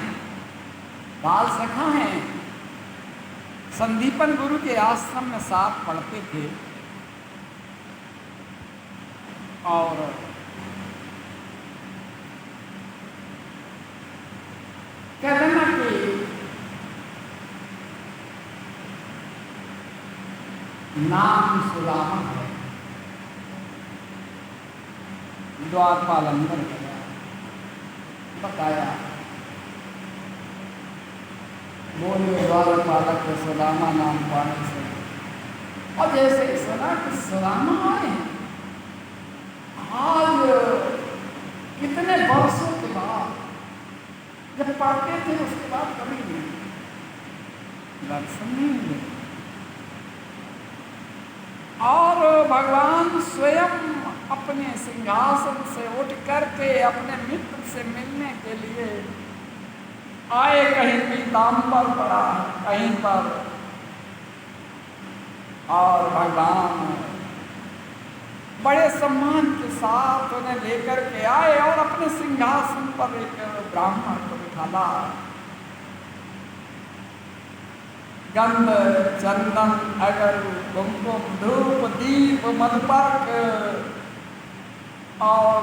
बाल सखा हैं, संदीपन गुरु के आश्रम में साथ पढ़ते थे, और कह देना कि नाम सुदामा है। द्वारपाल अंदर गया, बताया, बोले द्वारपालक के सुदामा नाम पाने से, और जैसे ही सुना कि सुदामा आए हैं, आज कितने वर्षों के बाद, जब पढ़ते थे उसके बाद कभी नहीं दर्शन नहीं मिले। और भगवान स्वयं अपने सिंहासन से उठ करके अपने मित्र से मिलने के लिए आए। कहीं पीताम्बर पड़ा, कहीं पर, और भगवान बड़े सम्मान के साथ उन्हें लेकर के आए और अपने सिंहासन पर एक ब्राह्मण को बिठाला। गंध, चंदन, अगर, कुमकुम, धूप, दीप, मधुपर्क और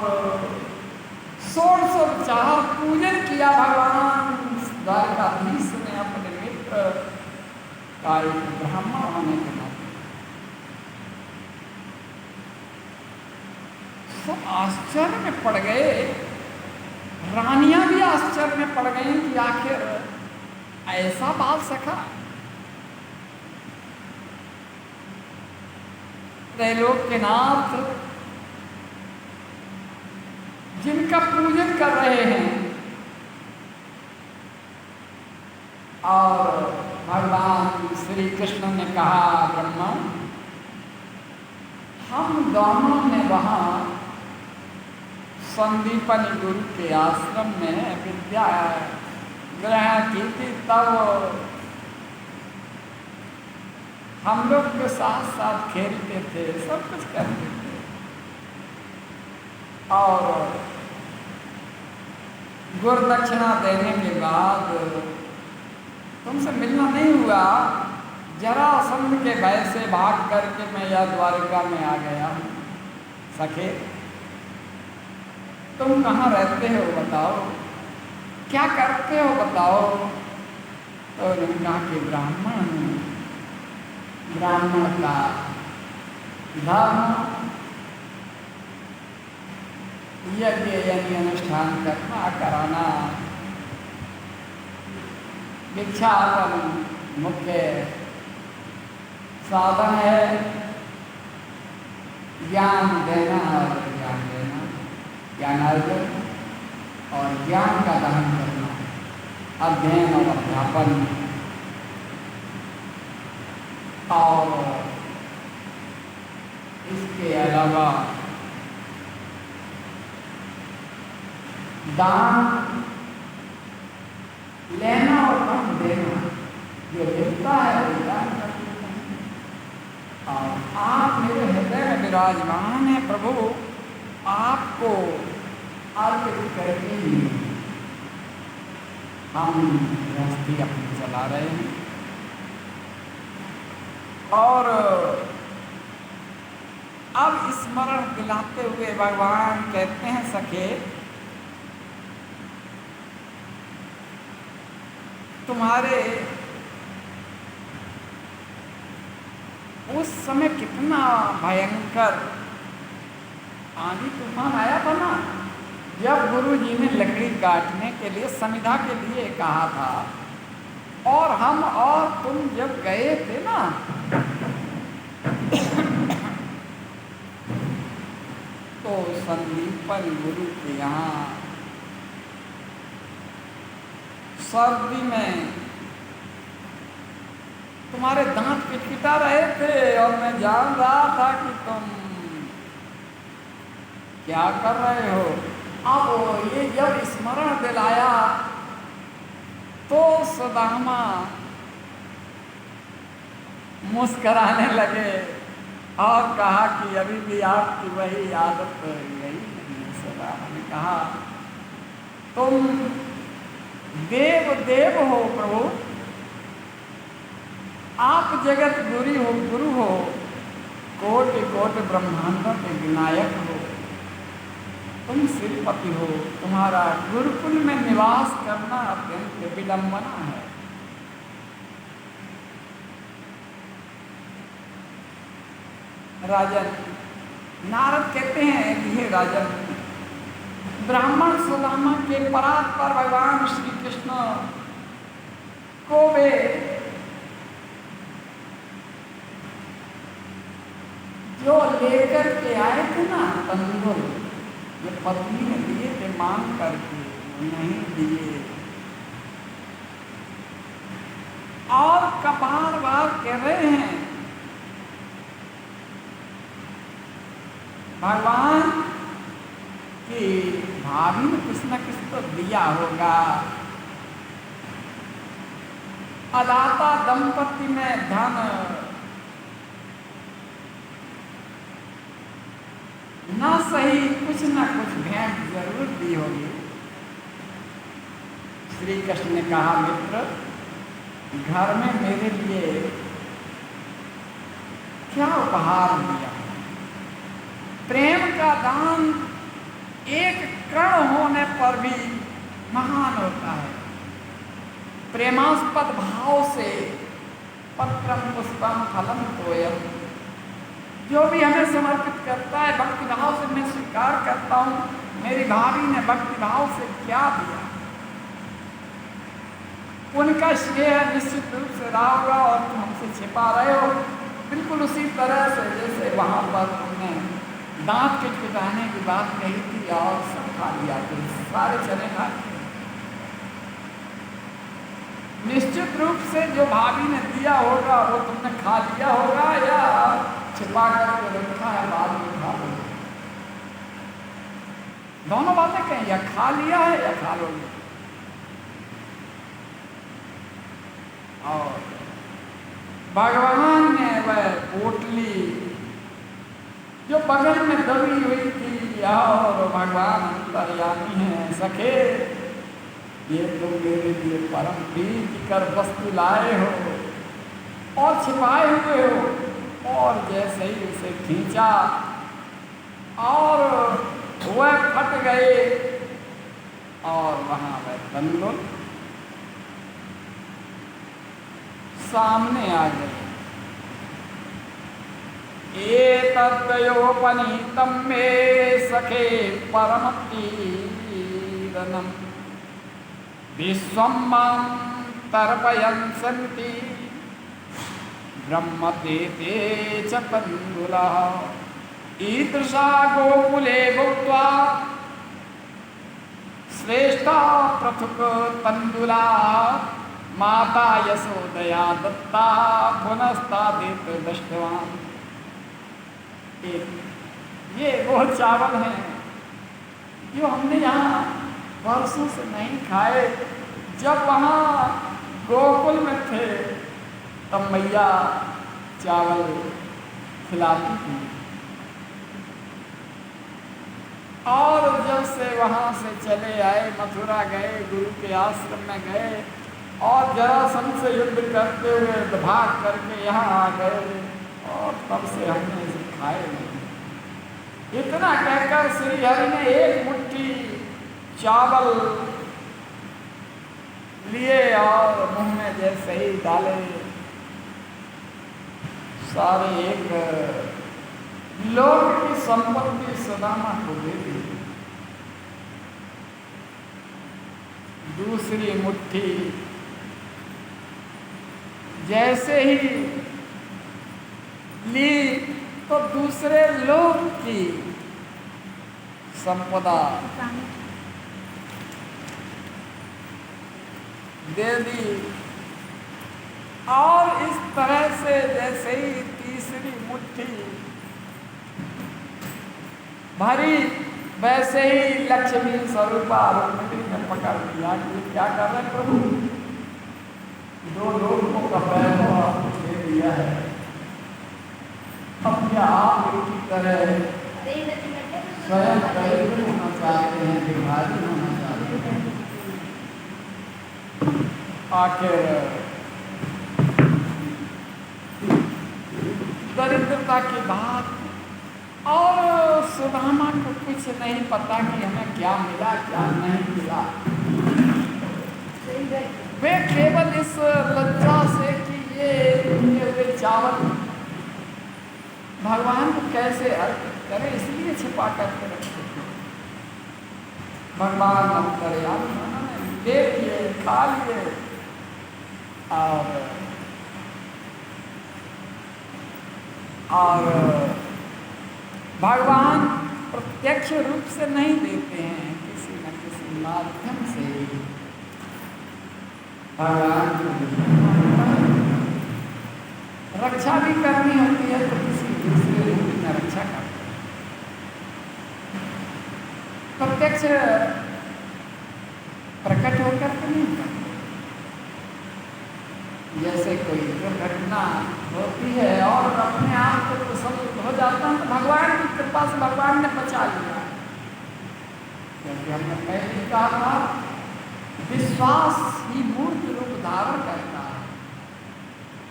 षोडशोपचार पूजन किया। भगवान द्वारकाधीश ने अपने मित्र का एक ब्राह्मण होने के नाते सब आश्चर्य में पड़ गए। रानियां भी आश्चर्य में पड़ गई कि आखिर ऐसा बाल सखा। त्रैलोक के नाथ जिनका पूजन कर रहे हैं, और भगवान श्री कृष्ण ने कहा ब्रह्मा, हम दोनों ने वहाँ संदीपनी गुरु के आश्रम में विद्या ग्रहण की थी, तब हम लोग के साथ साथ खेलते थे, सब कुछ करते थे। और गुरुदक्षिणा देने के बाद तुमसे मिलना नहीं हुआ, जरासंध के भय से भाग करके मैं यह द्वारिका में आ गया हूँ। सखे, तुम कहाँ रहते हो बताओ, क्या करते हो बताओ। तो उन्होंने कहा कि ब्राह्मण का धर्म यज्ञ यानी अनुष्ठान करना कराना, भिक्षाटन मुख्य साधन है, ज्ञान देना और ज्ञान देना, ज्ञानार्जन और ज्ञान का दान करना, अध्ययन और अध्यापन। और इसके अलावा दान लेना और दान देना, जो देता है वो दान करता है। और आप मेरे हृदय में विराजमान है प्रभु, आपको अर्पित करके ही हम गृहस्थी अपनी चला रहे हैं। और अब स्मरण दिलाते हुए भगवान कहते हैं, सखे तुम्हारे उस समय कितना भयंकर आंधी तूफान आया था ना, जब गुरु जी ने लकड़ी काटने के लिए समिधा के लिए कहा था, और हम और तुम जब गए थे ना तो संदीपन गुरु के यहाँ सर्दी में तुम्हारे दांत पिटपिटा रहे थे, और मैं जान रहा था कि तुम क्या कर रहे हो। अब ये जब स्मरण दिलाया तो सुदामा मुस्कराने लगे और कहा कि अभी भी आपकी वही आदत गई नहीं। सुदामा ने कहा, तुम देव हो प्रभु, आप जगत गुरु हो, कोटि कोटि ब्रह्मांडों के विनायक हो, तुम श्रीपति हो, तुम्हारा गुरुकुल में निवास करना अत्यंत विडंबना है। राजन, नारद कहते हैं कि हे राजन, ब्राह्मण सुदामा के परात पर भगवान श्री कृष्ण को वे जो लेकर के आए थे ना तंदुर, ये पत्नी ने दिए थे मांग करके, नहीं दिए। और कपार बार कह रहे हैं भगवान की भाभी ने कुछ न कुछ तो दिया होगा। अदाता दंपति में धन न सही कुछ न कुछ भेंट जरूर दी होगी। श्री कृष्ण ने कहा, मित्र, घर में मेरे लिए क्या उपहार दिया। प्रेम का दान एक कण होने पर भी महान होता है। प्रेमास्पद भाव से पत्रम पुष्पम फलम तोयम, जो भी हमें समर्पित करता है भक्ति भाव से मैं स्वीकार करता हूँ। मेरी भाभी ने भक्ति भाव से क्या दिया, उनका स्नेह निश्चित रूप से रहा होगा और तुम हमसे छिपा रहे हो। बिल्कुल उसी तरह से जैसे वहाँ पर तुमने दांत किटकिटाने की बात कही थी और सब खा लिया, तो सारे चने खा लिए। निश्चित रूप से जो भाभी ने दिया होगा वो तुमने खा लिया होगा या छिपा करके रखा है, बाद में खा लोगे। दोनों बातें कहें, या खा लिया है या खा लोगे। और भगवान ने वह पोटली जो बगल में दबी हुई थी, और भगवान अंतर्यामी हैं, सखे ये तुम मेरे लिए परम प्रीतिकर वस्तु लाए हो और छिपाए हुए हो। और जैसे ही उसे खींचा और वह फट गए और वहां वह तंदुल सामने आ गए। एतद्वयोपनीतं मे सखे परम पीडनम् विश्वं मां तर्पयन् सन्ति ब्रह्मदेते च तण्डुलः। ईदृशा गोकुले भुक्त्वा श्रेष्ठा पृथुक तण्डुला माता यशोदया दत्ता पुनस्तादित दृष्टवान्। ये वो चावल हैं जो हमने यहाँ वर्षों से नहीं खाए। जब वहाँ गोकुल में थे तब मैया चावल खिलाती थी, और जब से वहाँ से चले आए, मथुरा गए, गुरु के आश्रम में गए और जरासंध से युद्ध करते हुए भाग करके यहाँ आ गए, और तब से हमने इसे खाए नहीं। इतना कहकर श्री हरि ने एक मुट्ठी चावल लिए और मुंह में जैसे ही डाले, सारे एक लोक की संपत्ति सुदामा को दे दी। दूसरी मुट्ठी जैसे ही ली तो दूसरे लोक की संपदा दे दी। और इस तरह से जैसे ही तीसरी मुट्ठी भरी, वैसे ही लक्ष्मी स्वरूपा रुक्मिणी ने पकड़ लिया कि क्या कर रहे प्रभु, दो लोगों का वैभव दे दिया है, अब क्या आप की तरह स्वयं दरिद्र होना चाहते हैं, भिखारी होना चाहते हैं। आखिर दरिद्रता की बात, और सुदामा को कुछ नहीं पता कि हमें क्या मिला क्या नहीं मिला। वे केवल इस लज्जा से कि ये चावल भगवान को कैसे अर्पित करें, इसलिए छिपा करके रखते थे। भगवान अंतर्यामी उन्होंने ले लिए, खा लिए, और भगवान प्रत्यक्ष रूप से नहीं देते हैं, किसी न किसी माध्यम से भगवान रक्षा भी करनी होती है, तो किसी दूसरे रूप में रक्षा करते हैं। प्रत्यक्ष प्रकट होकर के नहीं करते। जैसे कोई दुर्घटना होती है और अपने आप को कुशल हो जाता है, तो भगवान की कृपा से भगवान ने बचा लिया। क्योंकि हमने पहले ही कहा था, विश्वास ही मूर्त रूप धारण करता है।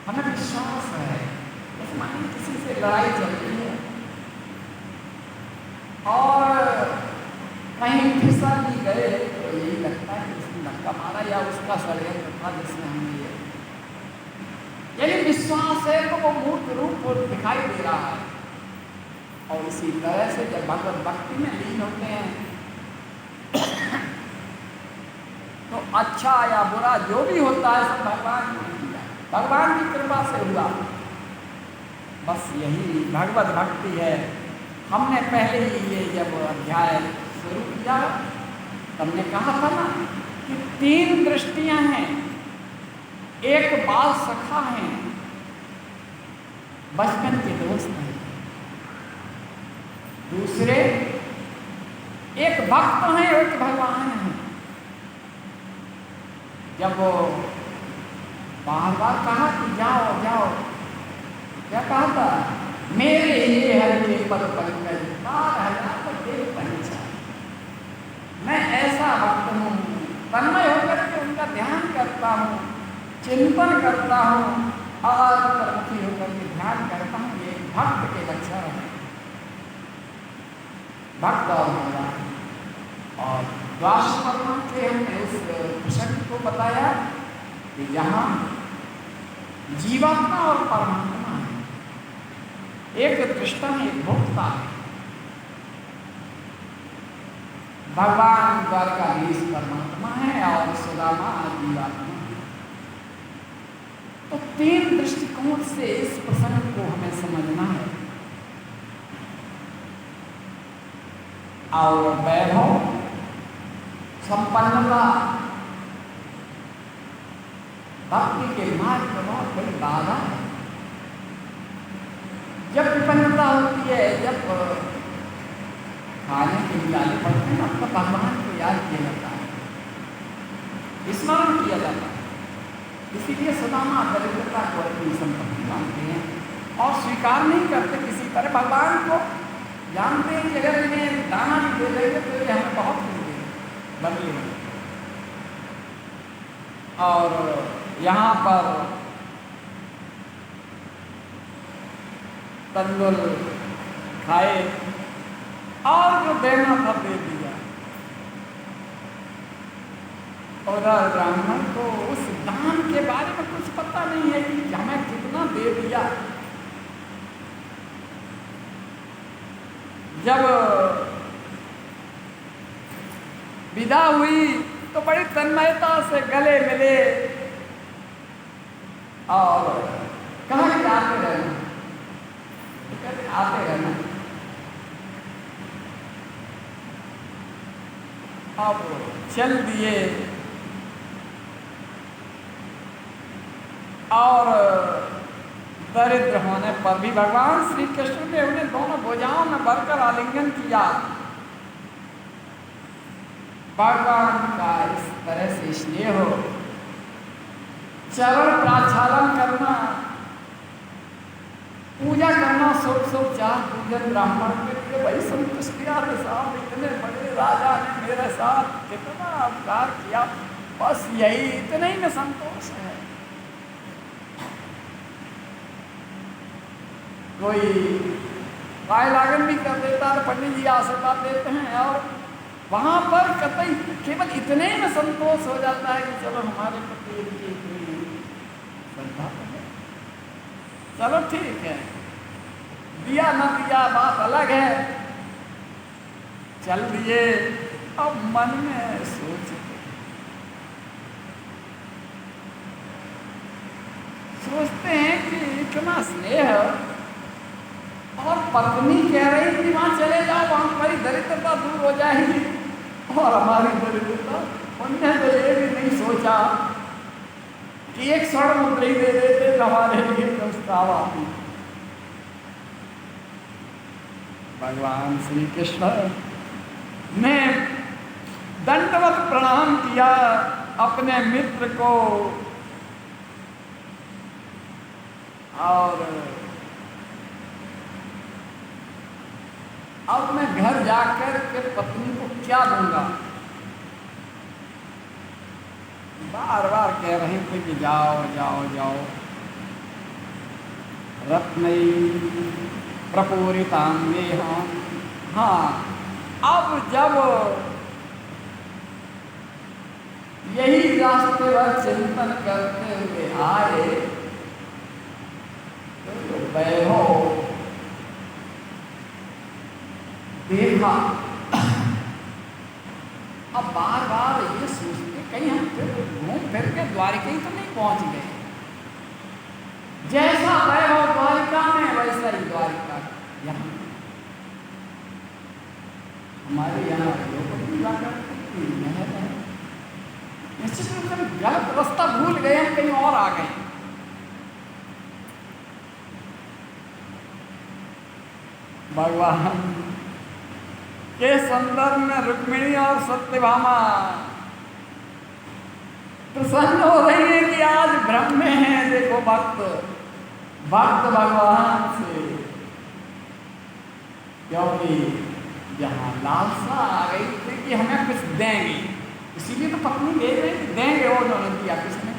हमें विश्वास है, मान किसी से लड़ाई चल रही है और कहीं फिसल भी गए तो यही लगता है कि उसने धक्का मारा या उसका षड्यंत्र था जिसमें हमें यही विश्वास है, तो वो मूर्त रूप दिखाई दे रहा है। और इसी तरह से जब भगवत भक्ति में लीन होते हैं तो अच्छा या बुरा जो भी होता है सब भगवान ने किया, भगवान की कृपा से हुआ। बस यही भगवत भक्ति है। हमने पहले ही ये जब अध्याय शुरू किया, हमने कहा था ना कि 3 दृष्टियां हैं एक बाल सखा है, बचपन के दोस्त हैं। दूसरे एक भक्त हैं, एक भगवान हैं। जब वो बार बार कहा कि जाओ जाओ, क्या कहा था? मेरे ये हर के पद पंकज बार हजार देव पंचा। मैं ऐसा भक्त हूँ, तन्मय होकर के उनका ध्यान करता हूँ, चिंतन करता हूँ और प्रमुखी होकर के ध्यान करता हूँ। ये भक्त के लक्षण है, भक्त और भगवान। और द्वादश से हमने इस प्रसंग को बताया कि यहाँ जीवात्मा और परमात्मा है, एक दृष्टा है, एक भोक्ता है। भगवान द्वारकाधीश परमात्मा है और सुदामा जीवात्मा है। तो तीन दृष्टिकोण से इस प्रसंग को हमें समझना है। और वैभव, संपन्नता भक्ति के मार्ग में बहुत बड़ी बाधा है। जब विपन्नता होती है, जब खाने के लिए आने पड़ते हैं, तब तो भगवान को याद किया जाता है, स्मरण किया जाता है। इसीलिए सुदामा दरिद्रता को अपनी संपत्ति मानते हैं और स्वीकार नहीं करते किसी तरह भगवान को। जानते हैं कि अगर इन्हें दाना भी दे देंगे तो ये हमें बहुत कुछ देंगे बदले में। और यहाँ पर तंदुल खाए और जो देना था दे दिया। उधर ब्राह्मण को उस दान के बारे में कुछ पता नहीं है कि हमें कितना दे दिया। जब विदा हुई तो बड़ी तन्मयता से गले मिले और कहा कि आते रहना, आते रहना। अब चल दिए और दरिद्र होने पर भी भगवान श्री कृष्ण ने उन्हें दोनों भुजाओं में भरकर आलिंगन किया। भगवान का इस तरह से स्नेह हो, चरण प्राक्षालन करना, पूजा करना, सोच चाह पूजन ब्राह्मण के लिए वही संतुष्ट किया। साहब इतने बड़े राजा ने मेरे साथ कितना उपकार किया, बस यही, इतने ही में संतोष है। कोई गाय लागन भी कर देता है, पंडित जी आशीर्वाद देते हैं और वहाँ पर कतई केवल इतने में संतोष हो जाता है कि चलो हमारे प्रति इनकी इतनी श्रद्धा है, चलो ठीक है, दिया न दिया बात अलग है, चल दिए। अब मन में सोचते हैं कि इतना स्नेह, और पत्नी कह रही थी वहां चले जाओ, वहां हमारी दरिद्रता दूर हो जाएगी और हमारी दरिद्रता। उन्होंने तो ये भी नहीं सोचा कि एक स्वर्ण मुद्रा ही दे देते तो हमारे लिए प्रस्ताव आती। भगवान श्री कृष्ण ने दंडवत प्रणाम किया अपने मित्र को और अब मैं घर जाकर के पत्नी को क्या दूंगा। बार बार कह रहे थे कि जाओ जाओ जाओ। रत्नई प्रपूरितांगे। हाँ, अब जब यही रास्ते पर चिंतन करते हुए आए तो वैभव देखा। अब बार बार ये सोचते कहीं हम घूम फिर के द्वारिका ही तो नहीं पहुंच गए। जैसा वैभव द्वारिका में वैसा ही द्वारिका यहाँ। हमारे यहाँ लोग नहर है, निश्चित रूप से गलत रास्ता भूल गए, हम कहीं और आ गए। भगवान के संदर्भ में रुक्मिणी और सत्यभामा प्रसन्न हो रही है कि आज ब्रह्म में है। देखो भक्त भगवान से, क्योंकि जहाँ लालसा आ गई थी कि हमें कुछ देंगे, इसीलिए तो पत्नी भेज रही थी, देंगे, और उन्होंने दिया किसने।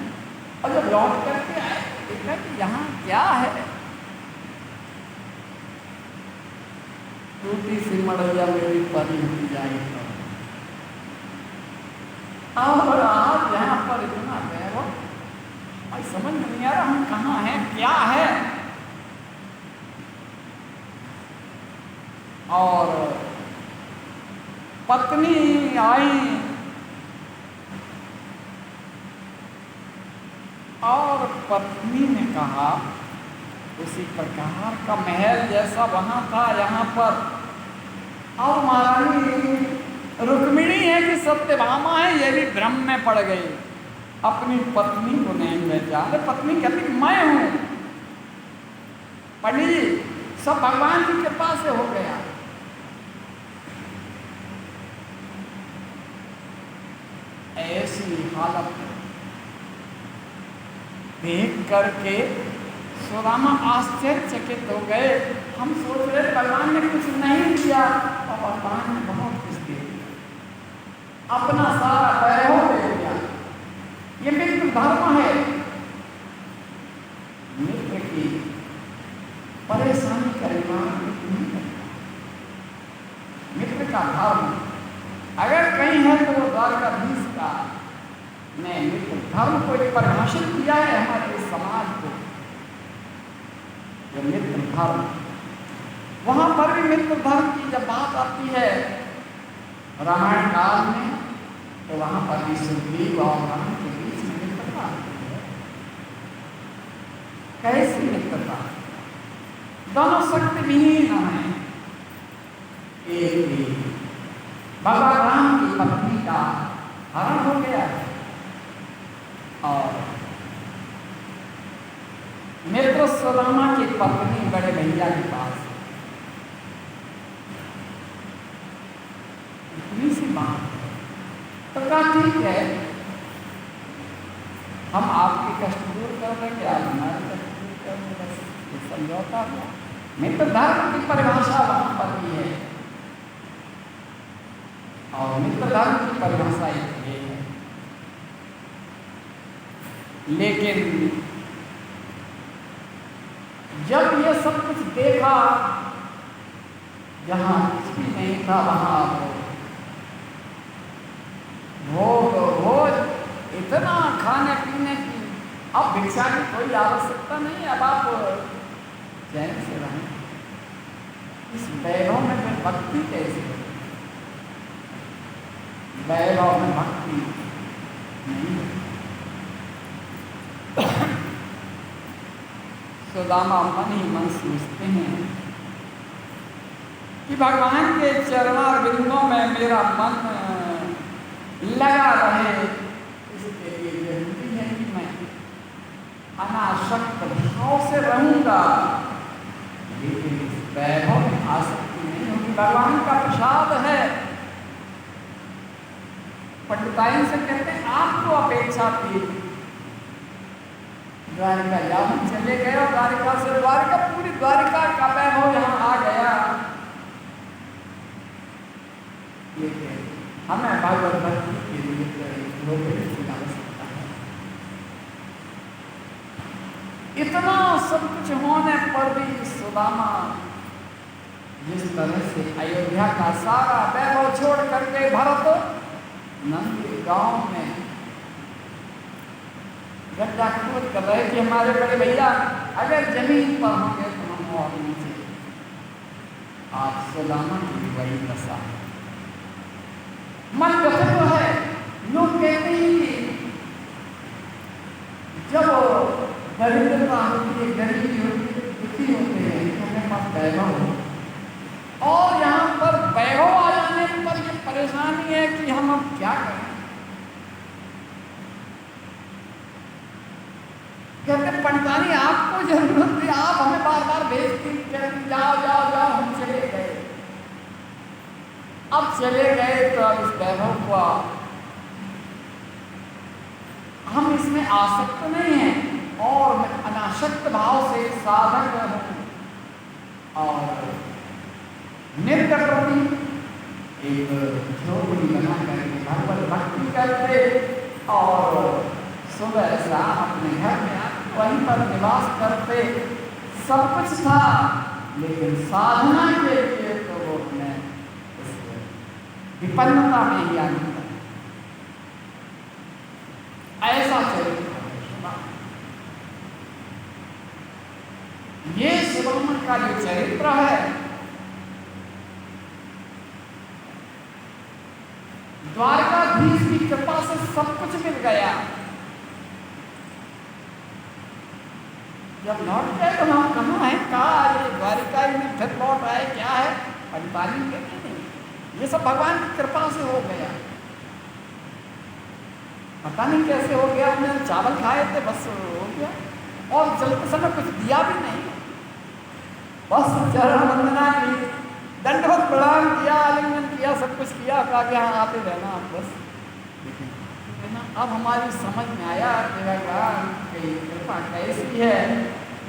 और जब लौट करके आए देखा कि यहाँ क्या है, टूटी सी मड़ैया मेरी परी हो जाएगी। और आज यहाँ पर इतना वैभव, भाई समझ नहीं आ रहा हम कहाँ हैं, क्या है। और पत्नी आई और पत्नी ने कहा, उसी प्रकार का महल जैसा वहां था यहाँ पर, और महारानी रुक्मिणी है कि सत्यभामा है, ये भी भ्रम में पड़ गई, अपनी पत्नी को नहीं पहचाने। पत्नी कहती कि मैं हूं। पंडित जी, सब भगवान की कृपा से हो गया। ऐसी हालत देख करके सुदामा आश्चर्यचकित हो गए। हम सोच रहे भगवान ने कुछ नहीं दिया, और भगवान ने बहुत कुछ दे दिया, अपना सारा वैभव दे दिया। ये मित्र धर्म है, मित्र की परेशानी का निवारण नहीं करता। मित्र का धर्म अगर कहीं है तो वो द्वारकाधीश का ने मित्र धर्म को परिभाषित किया है हमारे समाज को। जो मित्र धर्म, वहां पर भी मित्र धर्म की जब बात आती है रामायण काल में, तो वहां पर भी सुग्रीव और राम के बीच में मित्रता आती है। कैसी मित्रता, दोनों शक्ति विहीन है। एक ही भगवान राम की पत्नी का हरण हो गया और मित्र सुदामा की पत्नी बड़े भैया के पास। इतनी सी बात तो कहा ठीक है, हम आपके कष्ट दूर कर देंगे, आप हमारे कष्ट दूर कर देंगे, बस ये समझौता हुआ। मित्र धर्म की परिभाषा वहां पर भी है, और मित्र धर्म की परिभाषा एक है। लेकिन जब ये सब कुछ देखा, जहां कुछ भी नहीं था वहां भोज इतना खाने पीने की, अब भिक्षा की कोई आवश्यकता नहीं, अब आप चैन से रहें। इस वैभव में फिर भक्ति कैसे, वैभव में भक्ति नहीं। सुदामा मन ही मन सोचते हैं कि भगवान के चरणारविंदों में मेरा मन लगा रहे, इसके लिए जरूरी है कि मैं अनासक्त भाव से रहूंगा। लेकिन इस वैभव में आसक्ति नहीं होगी, भगवान का प्रसाद है। पंडिताइन से कहते हैं आपको अपेक्षा थी, द्वारिका जब हम चले गए और द्वारिका से द्वारिका, पूरी द्वारिका का वैभव यहाँ आ गया। लेकिन हमें भगवत भक्ति के लिए की आवश्यकता है। इतना सब कुछ होने पर भी सुदामा जिस तरह से अयोध्या का सारा वैभव छोड़ करके भरत नंदी गांव में गड्ढा खोद कर रहे कि हमारे बड़े भैया अगर जमीन पर होंगे तो हम और नीचे। आप सुदामा की बड़ी दशा, मन व्यथित है। लोग कहते हैं कि जब दरिद्रता होती है, गरीबी होती है, दुखी होते हैं, तो हमारे पास वैभव हो, और यहाँ पर वैभव आ जाने पर ये परेशानी है कि हम अब क्या करें। कहते पंडितानी आपको जरूरत थी, आप हमें बार बार भेजती, कहती जाओ जाओ जाओ, हम चले गए। अब चले गए तो अब इस वैभव को हम इसमें आसक्त नहीं हैं, और मैं अनासक्त भाव से साधक हूं और नित्य प्रति एक झोपड़ी बना करके भगवत भक्ति करते और सुबह शाम अपने घर में आकर वहीं पर निवास करते। सब कुछ था, लेकिन साधना के लिए तो वो अपने इस विपन्नता में ही आनंद ऐसा चरित्र ये सुदामा का जो चरित्र है, द्वारकाधीश की कृपा से सब कुछ मिल गया। जब लौट गए तो हम कहाँ हैं, कहा ये द्वारिका में फिर लौट आए, क्या है पंडितानी कहते नहीं, ये सब भगवान की कृपा से हो गया। पता नहीं कैसे हो गया, हमने चावल खाए थे बस हो गया, और चलते समय कुछ दिया भी नहीं, बस चरण वंदना की, दंडवत प्रणाम किया, आलिंगन किया, सब कुछ किया, कहा कि हाँ आते रहना बस। लेकिन अब हमारी समझ में आया कि भगवान की कृपा कैसी है,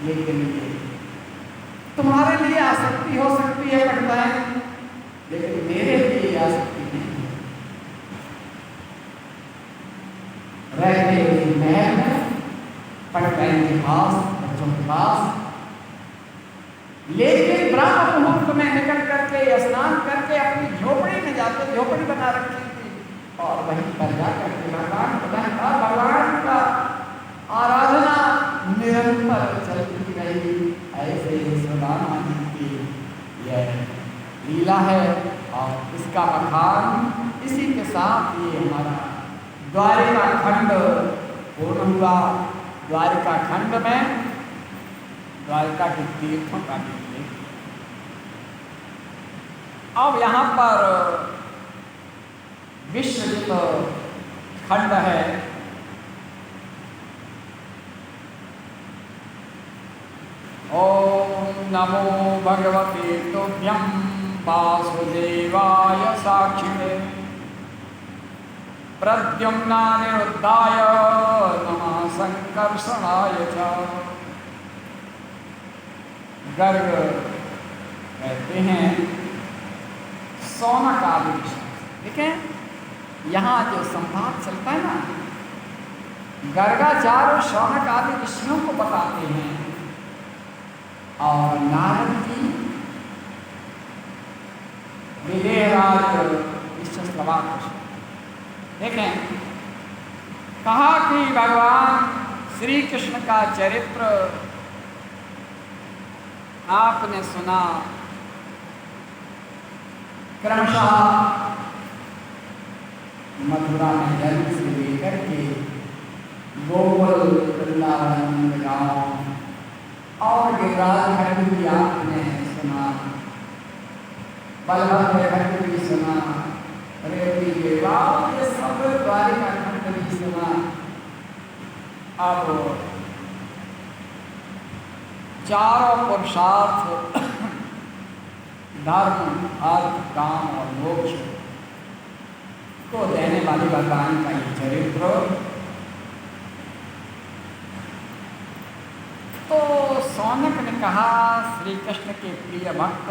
लेकिन ये तुम्हारे लिए आसक्ति हो सकती है पंडितानी, लेकिन मेरे लिए आसक्ति नहीं है। रहते हुए महल में पंडितानी के पास, बच्चों के पास, लेकिन ब्रह्म मुहूर्त में निकल करके स्नान करके अपनी झोपड़ी में जाते, झोपड़ी बना रखी थी, और वहीं पर जाकर के भगवान का आराधना निरंतर चलती रही। ऐसे सुदामा जी की यह लीला है, और इसका बखान इसी के साथ ये हमारा द्वारिका खंड पूर्ण हुआ। द्वारिका खंड में द्वारिका के तीर्थों का भी उल्लेख। अब यहाँ पर विश्वजित खंड है। ओम नमो भगवते तुभ्यं वासुदेवाय साक्षिणे प्रद्युम्नानिरुद्धाय नमः संकर्षणाय च। गर्ग कहते हैं सोना का वृक्ष। देखें यहाँ जो संवाद चलता है ना, गर्गाचार्य शौनक आदि ऋषियों को बताते हैं, और नारद जी विदेहराज विश्वस्लवा कृष्ण। देखें कहा कि भगवान श्री कृष्ण का चरित्र आपने सुना, क्रमशः मथुरा में जन्म से लेकर के गोकुल वृंदावन गाँव और गिरिराज खंड भी आपने सुना, बलभद्र खंड भी सुना, रेवती देवा ये सब द्वारिका खंड भी सुना। अब चारों पुरुषार्थ धर्म अर्थ काम और मोक्ष को देने वाले भगवान का ये चरित्र। तो सौनक ने कहा श्री कृष्ण के प्रिय भक्त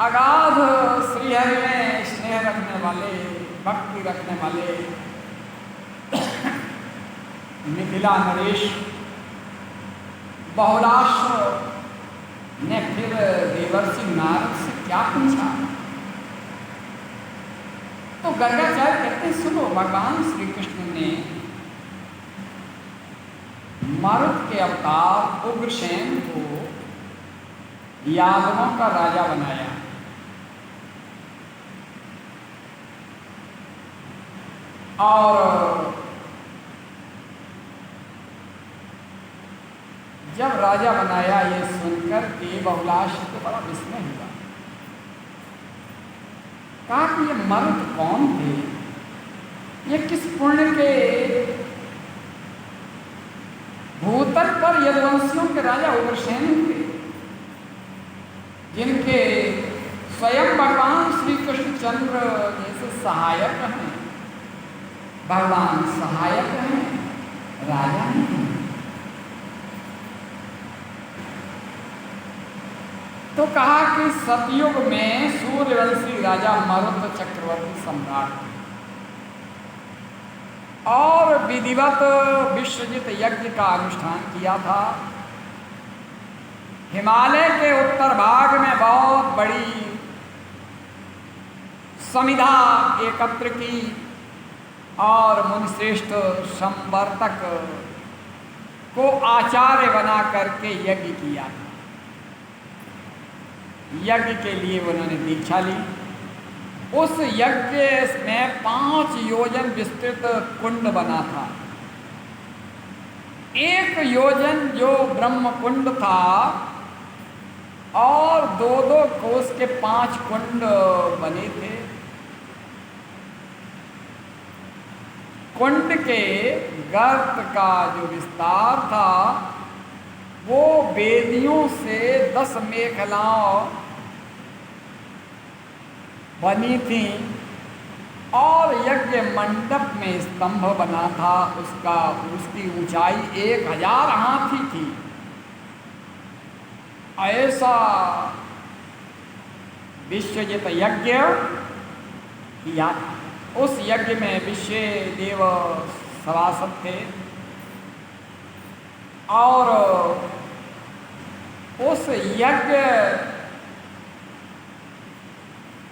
अगाध श्रीहरि में स्नेह रखने वाले, भक्ति रखने वाले मिथिला नरेश बहुलाश्व ने फिर देवर्षि नारद से क्या पूछा। तो गर्गाचार्य कहते हैं सुनो, भगवान श्री कृष्ण ने मारुत के अवतार उग्रसेन को यादवों का राजा बनाया, और जब राजा बनाया ये सुनकर के बहुलाश को बड़ा विस्मय हुआ। कहा कि ये मरुत कौन थे, ये किस पुण्य के भूतल पर यदुवंशियों के राजा उग्रसेन थे, जिनके स्वयं भगवान श्री कृष्णचंद्र जैसे सहायक हैं। भगवान सहायक हैं, राजा नहीं। तो कहा कि सतयुग में सूर्यवंशी राजा मरुत चक्रवर्ती सम्राट और विधिवत विश्वजित यज्ञ का अनुष्ठान किया था। हिमालय के उत्तर भाग में बहुत बड़ी समिधा एकत्र की और मुनिश्रेष्ठ संवर्तक को आचार्य बना करके यज्ञ किया। यज्ञ के लिए उन्होंने दीक्षा ली। उस यज्ञ में 5 योजन विस्तृत कुंड बना था। एक योजन जो ब्रह्म कुंड था और 2-2 कोस के 5 कुंड बने थे। कुंड के गर्त का जो विस्तार था वो वेदियों से 10 मेखलाओं बनी थी और यज्ञ मंडप में स्तंभ बना था। उसकी ऊंचाई 1000 हाथी थी। ऐसा विश्वजित यज्ञ किया। उस यज्ञ में विश्व देव सभासद थे और उस यज्ञ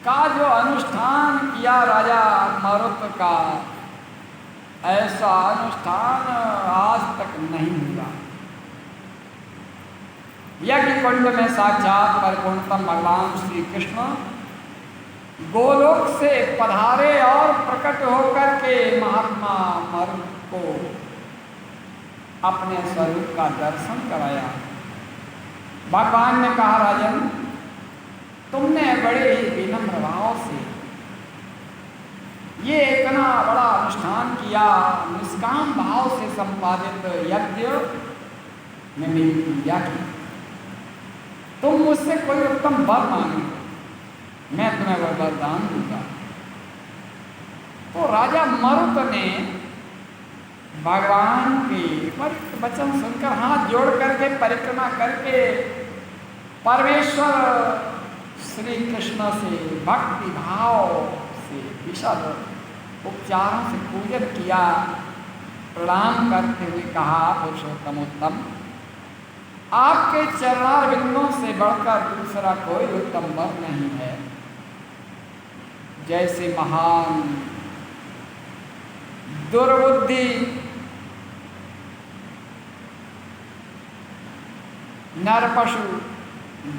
का जो अनुष्ठान किया राजा मरुत का, ऐसा अनुष्ठान आज तक नहीं हुआ। यज्ञ कुंड में साक्षात परिपूर्णतम भगवान श्री कृष्ण गोलोक से पधारे और प्रकट होकर के महात्मा मरुत को अपने स्वरूप का दर्शन कराया। भगवान ने कहा, राजन, तुमने बड़े ही विनम्र भाव से ये इतना बड़ा अनुष्ठान किया, निष्काम भाव से संपादित यज्ञ में मेरी पूजा की। तुम मुझसे कोई उत्तम वर मांगे, मैं तुम्हें वह वरदान दूंगा। तो राजा मरुत ने भगवान के वचन सुनकर हाथ जोड़ करके परिक्रमा करके परमेश्वर श्री कृष्ण से भक्ति भाव से विशद उपचारों से पूजन किया। प्रणाम करते हुए कहा, पुरुषोत्तमोत्तम, आपके चरणारविंदों से बढ़कर दूसरा कोई उत्तम वर नहीं है। जैसे महान दुर्बुद्धि नरपशु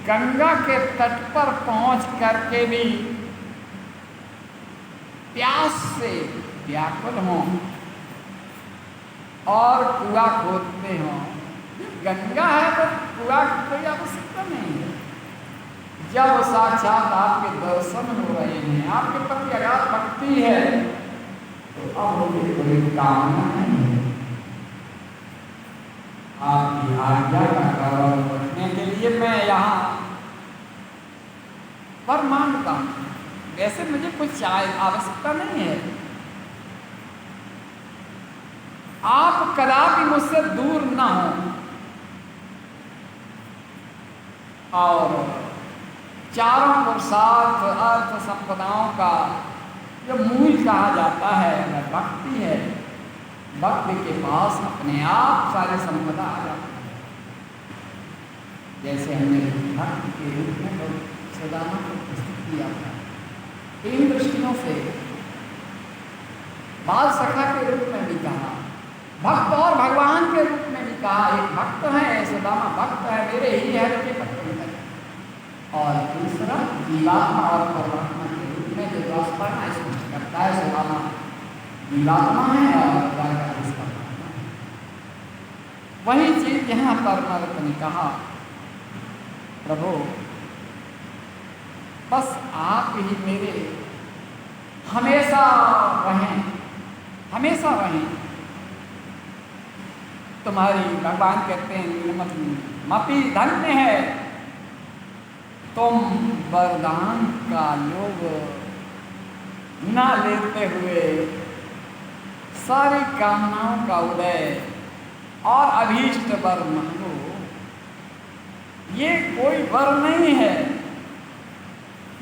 गंगा के तट पर पहुंच करके भी प्यास से व्याकुल हों और कुआं खोदते हों। गंगा है तो कुआं की कोई आवश्यकता नहीं है। जब साक्षात आपके दर्शन हो रहे हैं, आपके प्रति अगाध भक्ति है, तो अब मुझे कोई कामना नहीं है। आपकी आज्ञा का गौरव बढ़ने के लिए मैं यहाँ पर मांगता हूँ। वैसे मुझे कुछ आवश्यकता नहीं है। आप कदापि मुझसे दूर न हो और चारों पुरुषार्थ अर्थ संपदाओं का जो मूल कहा जाता है वह भक्ति है। भक्ति के पास अपने आप सारे संपदा आ जाते हैं। जैसे हमने भक्ति के रूप में सदाना को प्रस्तुत किया था, 3 दृष्टियों से बाल सखा के रूप में भी कहा, भक्त और भगवान के रूप में भी कहा। एक भक्त है, सदामा भक्त है, मेरे ही हर के भक्त है। और दूसरा जीवात्मा और परमात्मा के रूप में जो वास्तव स्पष्ट करता है, सदामा जीवात्मा है और द्वारकाधीश परमात्मा है। वही चीज यहाँ पर मरुत ने कहा, प्रभु बस आप ही मेरे हमेशा रहें, हमेशा रहें। तुम्हारी, भगवान कहते हैं मति धन्य है, तुम वरदान का योग न लेते हुए सारी कामनाओं का उदय और अभीष्ट वर मांगो। ये कोई वर नहीं है।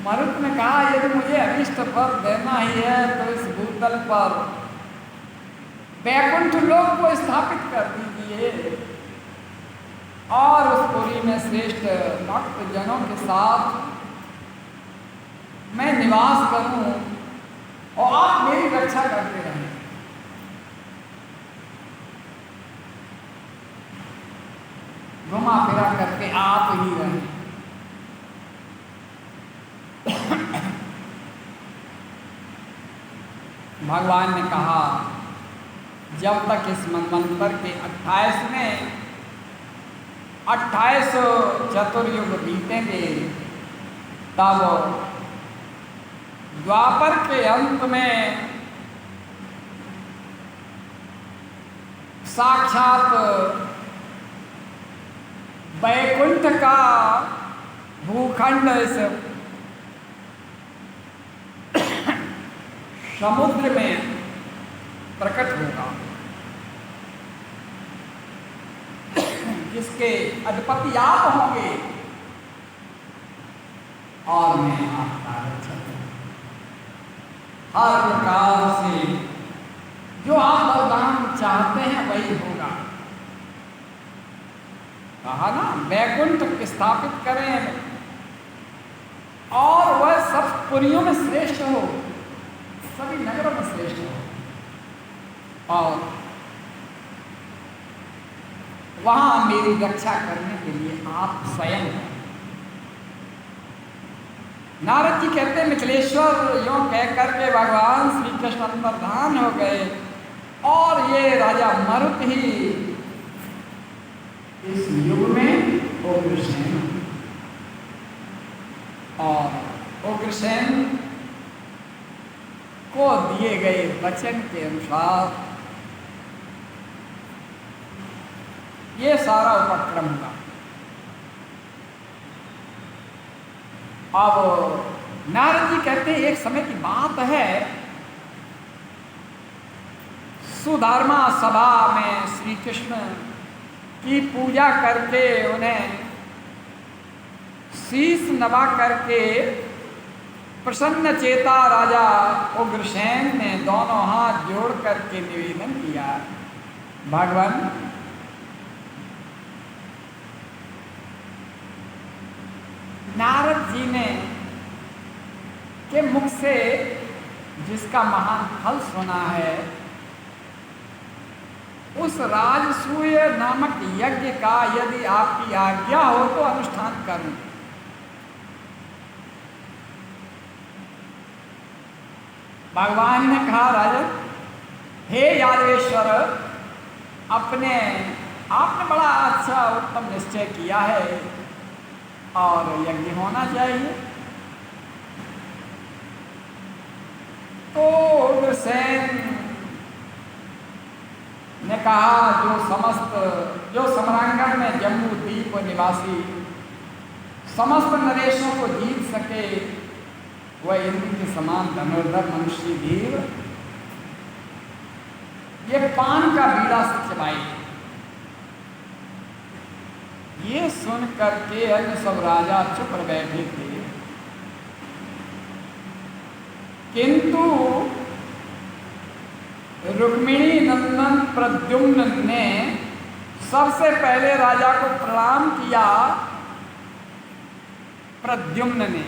मरुत ने कहा यदि मुझे अभीष्ट वर देना ही है तो इस भूतल पर वैकुंठ लोक को स्थापित कर दीजिए और उस पुरी में श्रेष्ठ भक्त जनों के साथ मैं निवास करूं और आप मेरी रक्षा करते रहें। घुमा फिरा करके आप ही रहें। भगवान ने कहा जब तक इस मनवंतर के 28 चतुर्युग बीतेंगे तब द्वापर के अंत में साक्षात वैकुंठ का भूखंड इस समुद्र में प्रकट होगा, जिसके अधिपति आप होंगे और मैं आपका रक्षक हूं। हर प्रकार से जो आप वरदान चाहते हैं वही होगा। कहा ना वैकुंठ स्थापित करें और वह सब पुरियों में श्रेष्ठ हो, सभी नगरों में श्रेष्ठ हो और वहां मेरी रक्षा करने के लिए आप स्वयं हैं। नारद जी कहते मिथिलेश्वर यों कह करके भगवान श्री कृष्ण अंतर्धान हो गए और ये राजा मरुत ही इस युग में उग्रसेन और उग्रसेन को दिए गए वचन के अनुसार ये सारा उपक्रम हुआ। अब नारद जी कहते हैं एक समय की बात है, सुधर्मा सभा में श्री कृष्ण की पूजा करके उन्हें शीश नवा करके प्रसन्न चेता राजा उग्रसेन ने दोनों हाथ जोड़ करके निवेदन किया, भगवान नारद जी ने के मुख से जिसका महान फल सुना है उस राजसूय नामक यज्ञ का यदि आपकी आज्ञा हो तो अनुष्ठान करूं। भगवान ने कहा राजन, हे यादवेश्वर, आपने बड़ा अच्छा उत्तम निश्चय किया है और यज्ञ होना चाहिए। तो उग्रसेन ने कहा जो सम्रांगण में जम्मू द्वीप निवासी समस्त नरेशों को जीत सके वह इंद्र के समान धनुर्धर मनुष्य धीर ये पान का बीड़ा चबाए। ये सुन करके अन्य सब राजा चुप बैठे थे, किंतु रुक्मिणी नंदन प्रद्युम्न ने सबसे पहले राजा को प्रणाम किया। प्रद्युम्न ने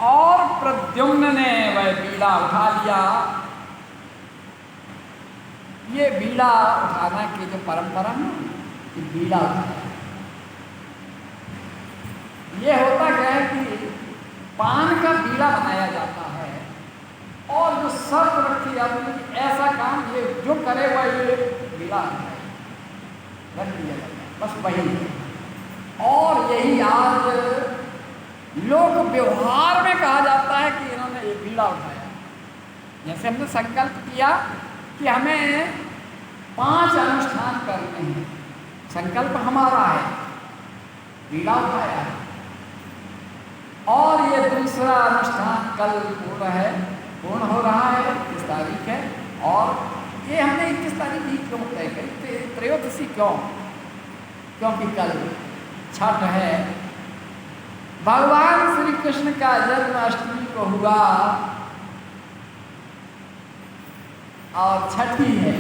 और प्रद्युम्न ने वह बीड़ा उठा लिया। ये बीड़ा उठाना की जो परंपरा है, बीड़ा ये होता क्या है कि पान का बीड़ा बनाया जाता है और जो शर्त रखी जाती है कि ऐसा काम ये जो करे वह ये बीड़ा रख दिया जाता है, बस वही। और यही आज लोक व्यवहार में कहा जाता है कि इन्होंने ये बीड़ा उठाया। जैसे हमने संकल्प किया कि हमें 5 अनुष्ठान करने हैं। संकल्प हमारा है, बीड़ा उठाया है, और ये दूसरा अनुष्ठान कल पूर्ण हो रहा है, 21 तारीख है। और ये हमने 21 तारीख ही क्यों तय करी, त्रयोदशी क्यों? क्योंकि कल छठ है, भगवान श्री कृष्ण का जन्माष्टमी को हुआ और छठी है।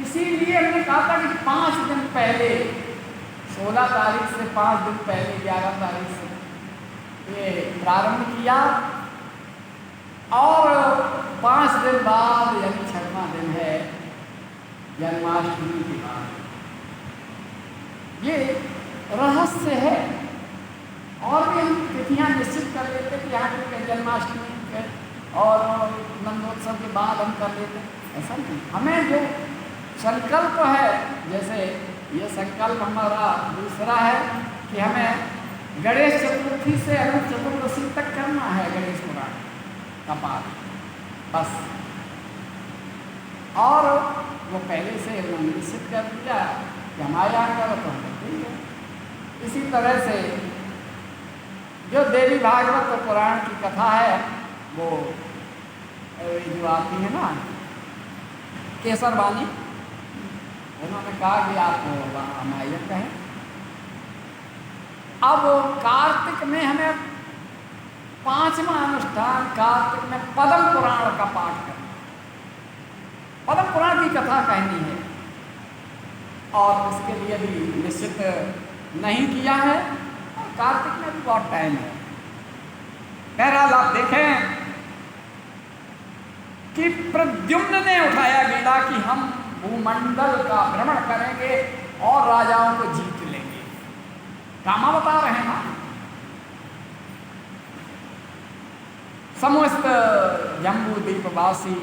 इसीलिए हमने कहा था कि 5 दिन पहले, 16 तारीख से 5 दिन पहले 11 तारीख से ये प्रारंभ किया, और 5 दिन बाद यानी 6वां दिन है जन्माष्टमी के बाद। ये रहस्य है। और भी हम तिथियाँ निश्चित कर लेते कि यहाँ के जन्माष्टमी के और नंदोत्सव के बाद हम कर लेते, ऐसा नहीं। हमें जो संकल्प है, जैसे ये संकल्प हमारा दूसरा है कि हमें गणेश चतुर्थी से अनंत चतुर्दशी तक करना है गणेश पुराण का पाठ, बस। और वो पहले से निश्चित कर दिया कि हमारे यहाँ करो तो हम करते ही हैं। इसी तरह से जो देवी भागवत पुराण की कथा है, वो जो आती है ना केसर वाणी, उन्होंने कहा कि आप रामायण कहें। अब कार्तिक में हमें 5वां अनुष्ठान, कार्तिक में पद्म पुराण का पाठ करना, पद्म पुराण की कथा कहनी है, और उसके लिए भी निश्चित नहीं किया है, और कार्तिक में भी बहुत टाइम है। बहरहाल आप देखें कि प्रद्युम्न ने उठाया बीड़ा कि हम भूमंडल का भ्रमण करेंगे और राजाओं को जीत लेंगे। कामा बता रहे हैं ना, समस्त जम्बूद्वीपवासी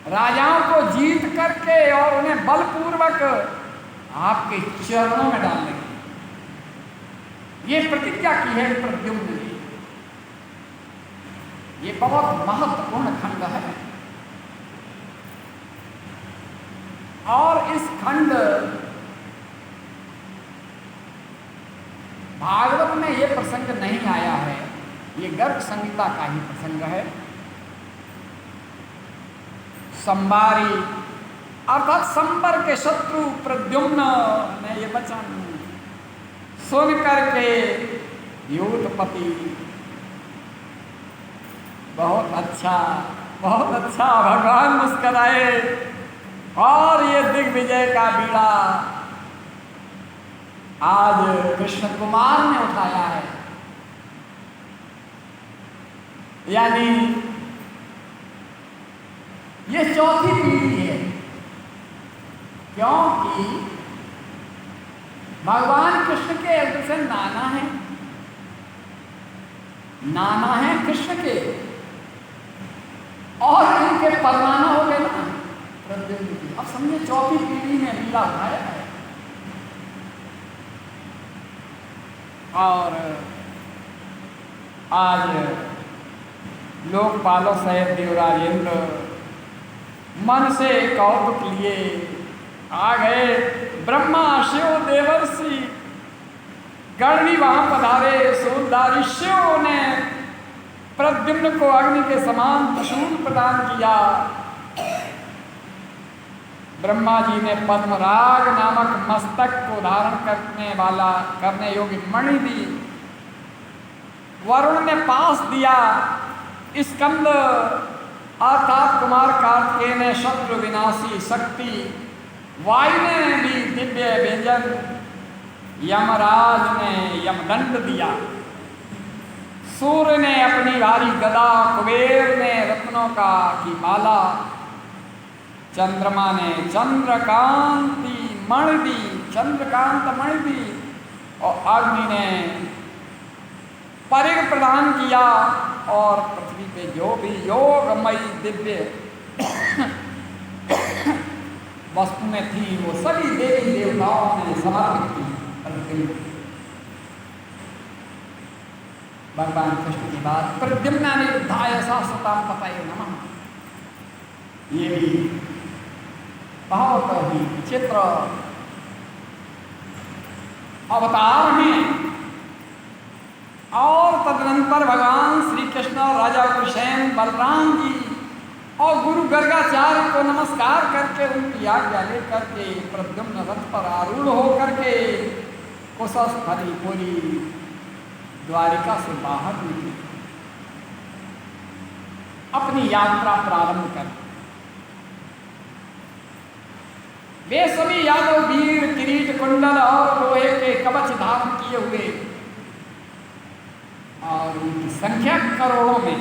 राजाओं को जीत करके और उन्हें बलपूर्वक आपके चरणों में डाल देंगे, ये प्रतिज्ञा की है प्रद्युम्न ने। ये बहुत महत्वपूर्ण खंड है, और इस खंड भागवत में ये प्रसंग नहीं आया है, ये गर्ग संहिता का ही प्रसंग है। संबारी अर्थात संबर के शत्रु प्रद्युम्न ने ये वचन सुन करके युद्धपति बहुत अच्छा भगवान मुस्कुराए, और ये दिग्विजय का बीड़ा आज कृष्ण कुमार ने उठाया है। यानी ये चौथी पीढ़ी है, क्योंकि भगवान कृष्ण के एक से नाना है कृष्ण के, और इनके परमाना हो गए ना प्रद्युम्न की। अब समझे चौथी पीढ़ी में बीड़ा उठाया है। और आज लोकपालों सहित देवराजेंद्र मन से कौतुक लिए आ गए। ब्रह्मा शिव देवर्षि गणनी वहां पधारे। सूरदारी शिव ने प्रद्युम्न को अग्नि के समान त्रिशूल प्रदान किया। ब्रह्मा जी ने पद्मराग नामक मस्तक को धारण करने योग्य मणि दी। वरुण ने पास दिया। स्कंद अर्थात कुमार कार्तिकेय ने शत्रु विनाशी शक्ति। वायु ने भी दिव्य व्यंजन। यमराज ने यमदंड दिया। सूर्य ने अपनी भारी गदा। कुबेर ने रत्नों की माला। चंद्रमा ने चंद्रकांति मणि दी, चंद्रकांत मणि दी। और अग्नि ने परिग प्रदान किया। और पृथ्वी पे जो भी योगमयी दिव्य वस्तुएं थी वो सभी देवी देवताओं ने समर्पित की। भगवान कृष्ण की बात, प्रद्युम्नानिरुद्धाय शाश्वतां पतये नमः। ये भी बहुत ही विचित्र अवतार हैं। और तदनंतर भगवान श्री कृष्ण, राजा उग्रसेन, बलराम जी और गुरु गर्गाचार्य को नमस्कार करके उनकी आज्ञा लेकर के प्रद्युम्न रथ पर आरूढ़ होकर के कुशस्थलीपुरी द्वारिका से बाहर निकले, अपनी यात्रा प्रारंभ कर। वे सभी यादव वीर किरीट कुंडल और लोहे के कवच धारण किए हुए, और उनकी संख्या करोड़ों में।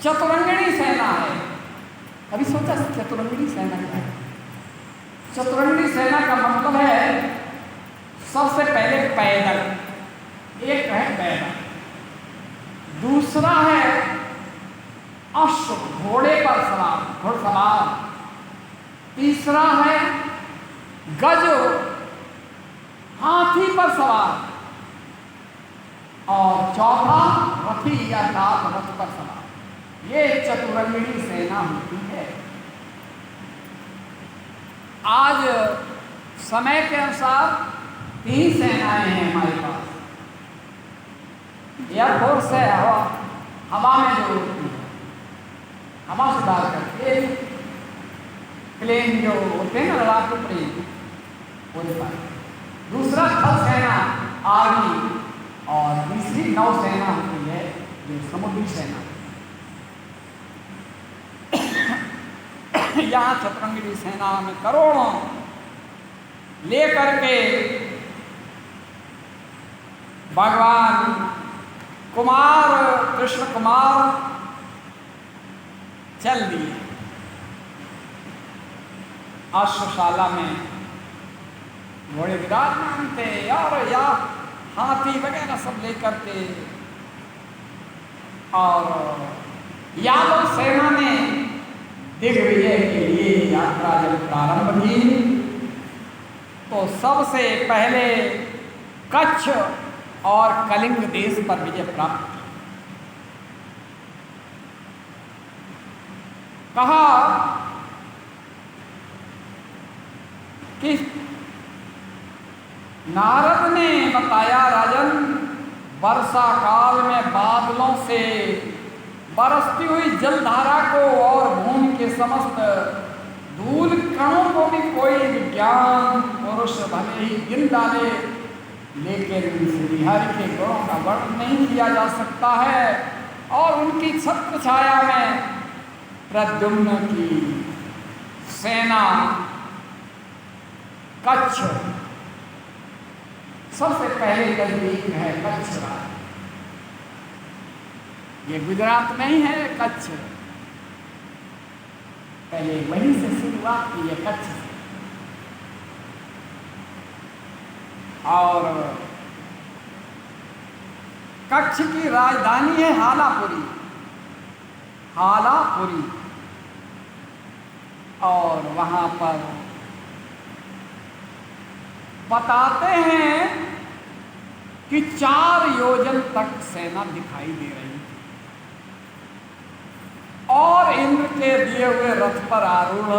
चतुरंगिणी सेना है। कभी सोचा चतुरंगिणी सेना क्या है? चतुरंगिणी सेना का मतलब है सबसे पहले पैदल, एक है पैदल, दूसरा है अश्व घोड़े पर सवार, घुड़सवार, तीसरा है गज हाथी पर सवार, और चौथा रथी या नाथ रथ पर सवार। ये चतुरंगिणी सेना होती है। आज समय के अनुसार 3 सेनाएं हैं हमारे पास। एयरफोर्स है, हवा में जो होती है, हवा से डाल करके प्लेन जो होते हैं ना, लड़ाकू प्लेन, वो दिखाए। दूसरा थल सेना आर्मी, और तीसरी नौसेना होती है जो समुद्री सेना। यहाँ चतुरंगिणी सेना में करोड़ों लेकर के भगवान कुमार, कृष्ण कुमार चल दिए। अश्वशाला में घोड़े विराजमान थे, और या हाथी वगैरह सब लेकर के, और यादव सेना ने दिग्विजय के लिए यात्रा जब प्रारंभ की तो सबसे पहले कच्छ और कलिंग देश पर विजय प्राप्त की। कहा कि नारद ने बताया, राजन, वर्षा काल में बादलों से बरसती हुई जलधारा को और भूमि के समस्त धूल कणों को भी कोई विज्ञान पुरुष भले ही गिन डाले, लेकिन श्रीहरि के गुणों का वर्णन नहीं किया जा सकता है। और उनकी छत्र छाया में प्रद्युम्न की सेना कच्छ सबसे पहले नजदीक है। कच्छ राज्य, ये गुजरात में ही है कच्छ, पहले वहीं से शुरुआत की है, कच्छ से। और कच्छ की राजधानी है हालापुरी, हालापुरी। और वहां पर बताते हैं कि 4 योजन तक सेना दिखाई दे रही थी, और इंद्र के दिए हुए रथ पर आरूढ़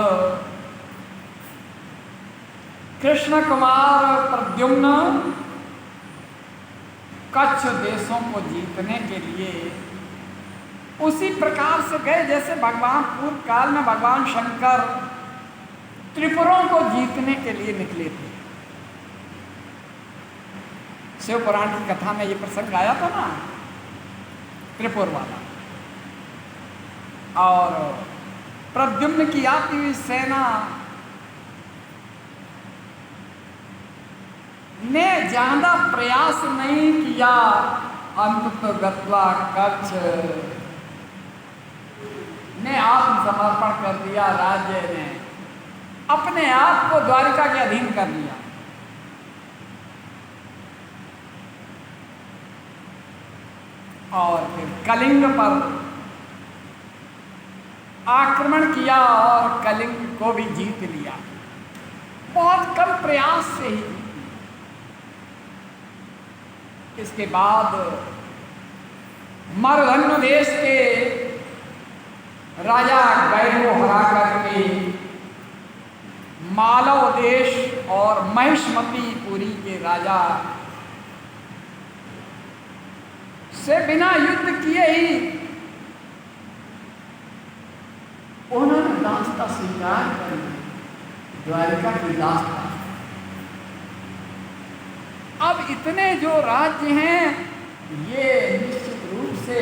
कृष्ण कुमार प्रद्युम्न कच्छ देशों को जीतने के लिए उसी प्रकार से गए जैसे भगवान पूर्व काल में भगवान शंकर त्रिपुरों को जीतने के लिए निकले थे। शिव पुराण की कथा में ये प्रसंग आया था ना, त्रिपुर वाला। और प्रद्युम्न की आती हुई सेना ने ज्यादा प्रयास नहीं किया, अंततः गत्वा कच्छ ने आत्मसमर्पण कर दिया। राज्य ने अपने आप को द्वारिका के अधीन कर लिया। और फिर कलिंग पर आक्रमण किया और कलिंग को भी जीत लिया, बहुत कम प्रयास से ही। इसके बाद मरुधन्य देश के राजा गय को हरा करके मालव देश और महिष्मतीपुरी के राजा से बिना युद्ध किए ही उन्होंने दासता स्वीकार कर ली, द्वारिका की दासता। अब इतने जो राज्य हैं ये निश्चित रूप से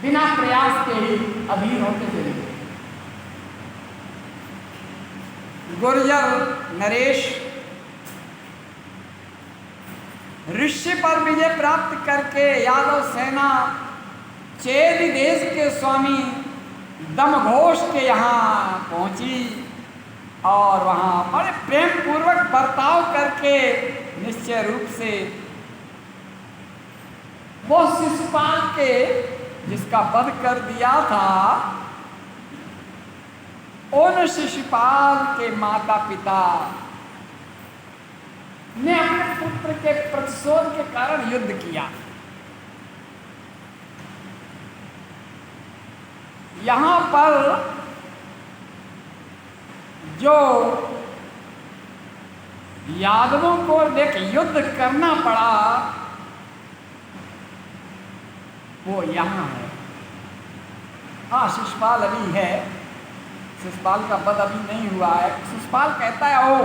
बिना प्रयास के ही अधीन होते चले गए। गुर्जर नरेश ऋषि पर विजय प्राप्त करके यादव सेना चेदी देश के स्वामी दमघोष के यहाँ पहुंची और वहाँ बड़े प्रेम पूर्वक बर्ताव करके निश्चय रूप से वो शिशुपाल के जिसका वध कर दिया था उन शिशुपाल के माता पिता ने अपने पुत्र के प्रतिशोध के कारण युद्ध किया। यहां पर जो यादवों को देख युद्ध करना पड़ा वो यहां है। हाँ, शिशुपाल अभी है, शिशुपाल का वध अभी नहीं हुआ है। शिशुपाल कहता है ओ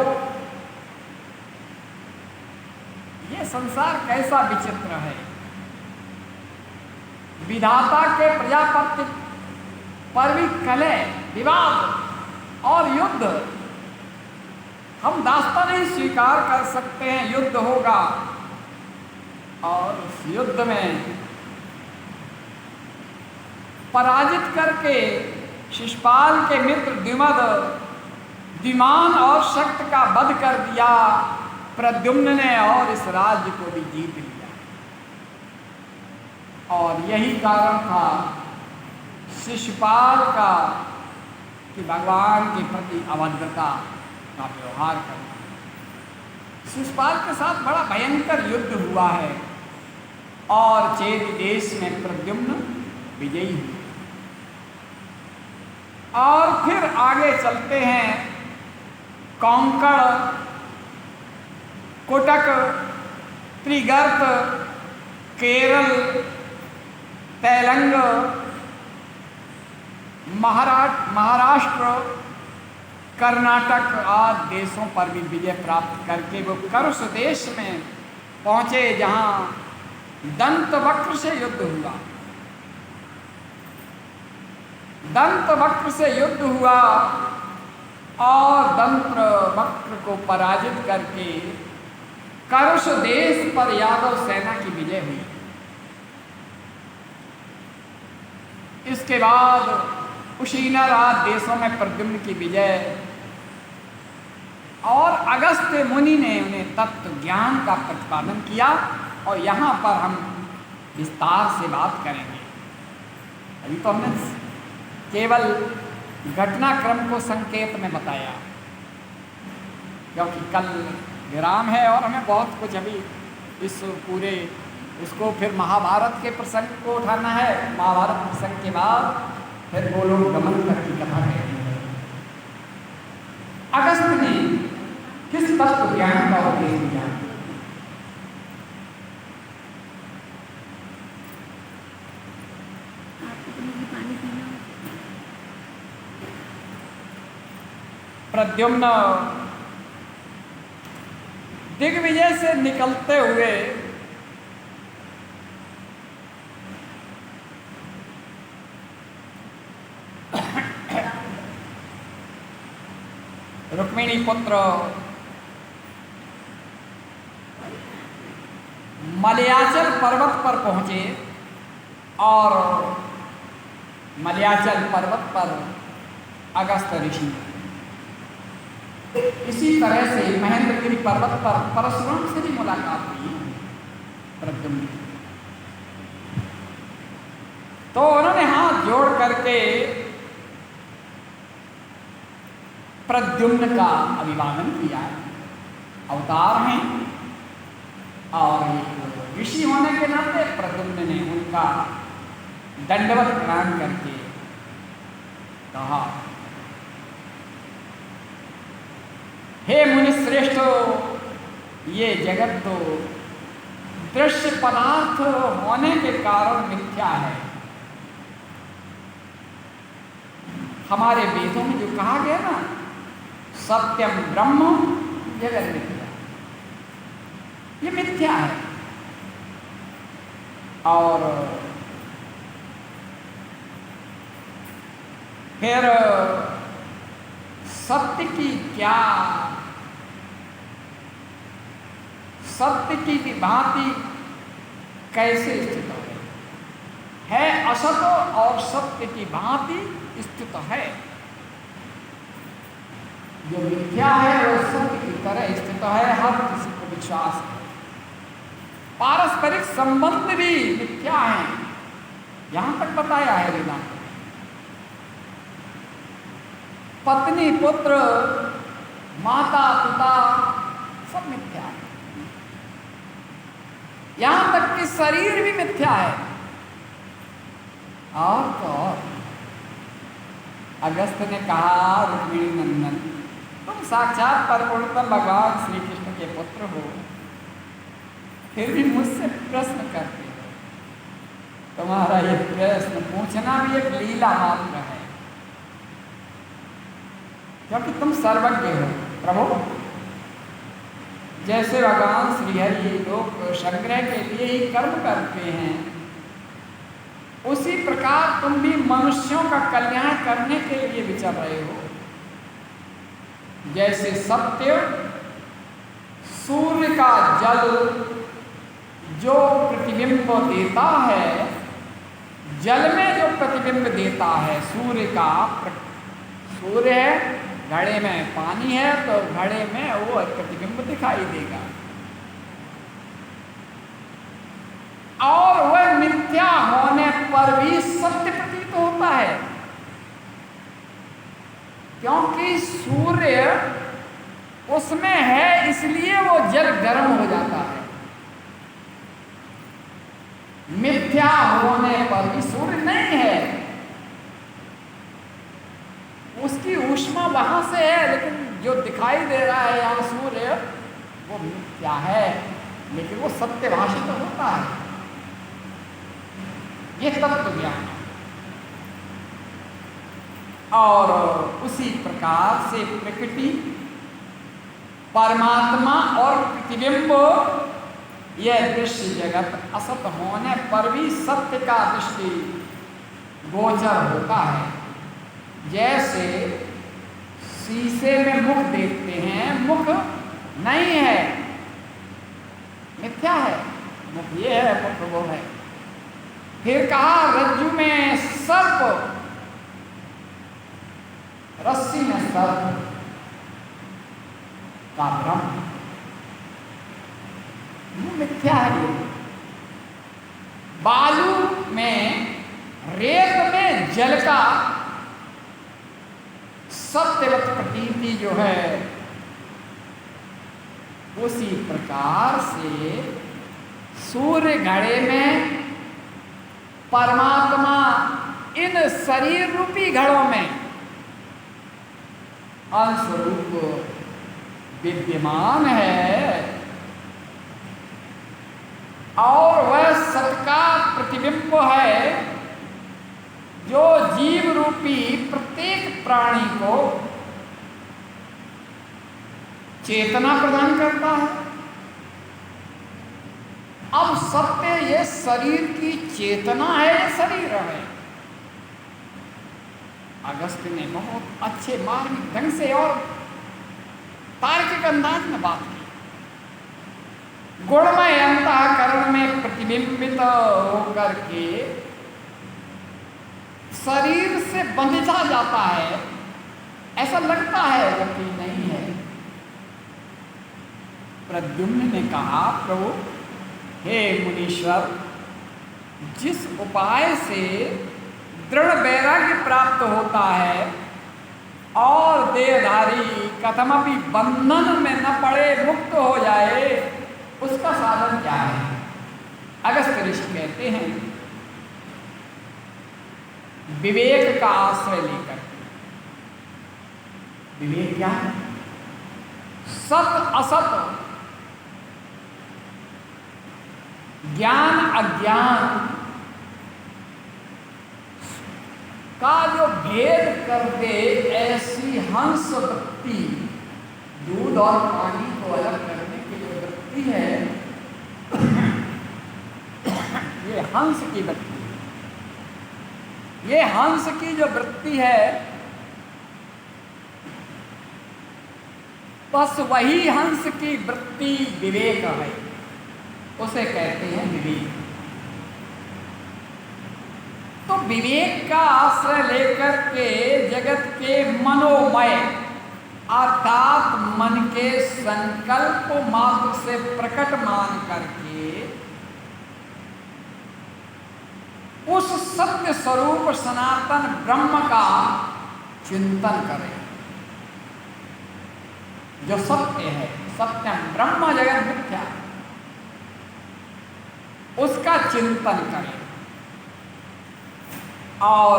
ये संसार कैसा विचित्र है, विधाता के प्रजापति पर भी कलह विवाद और युद्ध। हम दास्ता नहीं स्वीकार कर सकते हैं, युद्ध होगा और उस युद्ध में पराजित करके शिशुपाल के मित्र द्युमद द्युमान और शक्त का वध कर दिया प्रद्युम्न ने और इस राज्य को भी जीत लिया। और यही कारण था शिशुपाल का कि भगवान के प्रति अभद्रता का व्यवहार करना। शिशुपाल के साथ बड़ा भयंकर युद्ध हुआ है और चेदी देश में प्रद्युम्न विजयी हुए। और फिर आगे चलते हैं। कौंकण, कोटक, त्रिगर्त, केरल, तेलंग, महाराष्ट्र, कर्नाटक आदि देशों पर भी विजय प्राप्त करके वो करुष देश में पहुंचे जहां दंतवक्र से युद्ध हुआ। दंतवक्र से युद्ध हुआ और दंतवक्र को पराजित करके करुष देश पर यादव सेना की विजय हुई। इसके बाद उशीना रात देशों में प्रद्युम्न की विजय और अगस्त्य मुनि ने उन्हें तत्व ज्ञान का प्रतिपादन किया और यहाँ पर हम विस्तार से बात करेंगे। अभी तो हमने केवल घटनाक्रम को संकेत में बताया क्योंकि कल विराम है और हमें बहुत कुछ अभी इस पूरे इसको फिर महाभारत के प्रसंग को उठाना है। महाभारत प्रसंग के बाद फिर गोलोक गमन तक की कथा कहनी है। अगस्त्य ने किस तत्व ज्ञान का उपदेश दिया? प्रद्युम्न दिग्विजय से निकलते हुए रुक्मिणी पुत्र मलयाचल पर्वत पर पहुंचे और मलयाचल पर्वत पर अगस्त ऋषि, इसी तरह से महेंद्रगिरी पर्वत पर परशुराम से भी मुलाकात हुई प्रद्युम्न। तो उन्होंने हाथ जोड़ करके प्रद्युम्न का अभिवादन किया। अवतार हैं और ऋषि होने के नाते प्रद्युम्न ने उनका दंडवत प्रणाम करके कहा, हे मुनिश्रेष्ठ, ये जगत तो दृश्य पदार्थ होने के कारण मिथ्या है। हमारे वेदों में जो कहा गया ना, सत्यम ब्रह्म जगत मिथ्या, ये मिथ्या है। और फिर सत्य की क्या, सत्य की भांति कैसे स्थित है असत और सत्य की भांति स्थित है। जो मिथ्या है वह सत्य की तरह स्थित है, हर किसी को विश्वास है। पारस्परिक संबंध भी मिथ्या है, यहां तक बताया है वेदांत। पत्नी पुत्र माता पिता सब मिथ्या है, यहां तक कि शरीर भी मिथ्या है। और तो अगस्त ने कहा, रुक्मिणी नंदन, तुम साक्षात परमपुरुषोत्तम भगवान श्री कृष्ण के पुत्र हो, फिर भी मुझसे प्रश्न करते हो। तुम्हारा ये प्रश्न पूछना भी एक लीला मात्र है, क्योंकि तुम सर्वज्ञ हो प्रभु। जैसे भगवान श्रीहरि लोक संग्रह के लिए ही कर्म करते हैं, उसी प्रकार तुम भी मनुष्यों का कल्याण करने के लिए विचर रहे हो। जैसे सत्य सूर्य का जल जो प्रतिबिंब देता है, जल में जो प्रतिबिंब देता है सूर्य का, सूर्य है, घड़े में पानी है तो घड़े में वो प्रतिबिंब दिखाई देगा, और वह मिथ्या होने पर भी सत्य प्रतीत होता है, क्योंकि सूर्य उसमें है इसलिए वो जल गर्म हो जाता है। मिथ्या होने पर भी सूर्य नहीं है, उसकी ऊष्मा वहां से है, लेकिन जो दिखाई दे रहा है यहाँ सूर्य वो मिथ्या है, लेकिन वो सत्यभाषित तो होता है। ये तत्व ज्ञान। और उसी प्रकार से प्रकृति, परमात्मा और प्रतिबिंब, यह दृश्य जगत असत होने पर भी सत्य का दृष्टि गोचर होता है। जैसे शीशे में मुख देखते हैं, मुख नहीं है, मिथ्या है, मुख ये है, मुख वो है। फिर कहा रज्जु में सर्प, रस्सी में सर्प का भ्रम, वो मिथ्या है। बालू में, रेत में जल का सत्यवत प्रतीति जो है, उसी प्रकार से सूर्य घड़े में, परमात्मा इन शरीर रूपी घड़ों में अंश रूप विद्यमान है, और वह सत का प्रतिबिंब है जो जीव रूपी प्रत्येक प्राणी को चेतना प्रदान करता है। अब सत्य ये शरीर की चेतना है, ये शरीर है। अगस्त ने बहुत अच्छे मार्मिक ढंग से और तार्किक अंदाज में बात की। गुणमय अंतःकरण में प्रतिबिंबित होकर के शरीर से बंधा जाता है, ऐसा लगता है, जबकि नहीं है। प्रद्युम्न ने कहा, प्रभु हे मुनीश्वर, जिस उपाय से दृढ़ वैराग्य प्राप्त होता है और देहधारी कथमपि बंधन में न पड़े मुक्त हो जाए, उसका साधन क्या है? कहते हैं विवेक का आश्रय लेकर। विवेक क्या है? सत असत, ज्ञान अज्ञान का जो भेद कर दे, ऐसी हंस वृत्ति, दूध और पानी को अलग करने की जो वृत्ति है, ये हंस की वृत्ति है। ये हंस की जो वृत्ति है, बस वही हंस की वृत्ति विवेक है, उसे कहते हैं विवेक। तो विवेक का आश्रय लेकर के जगत के मनोमय अर्थात मन के संकल्प मात्र से प्रकट मान करके उस सत्य स्वरूप सनातन ब्रह्म का चिंतन करें। जो सत्य है, सत्यम ब्रह्म जगत मिथ्या, उसका चिंतन करें। और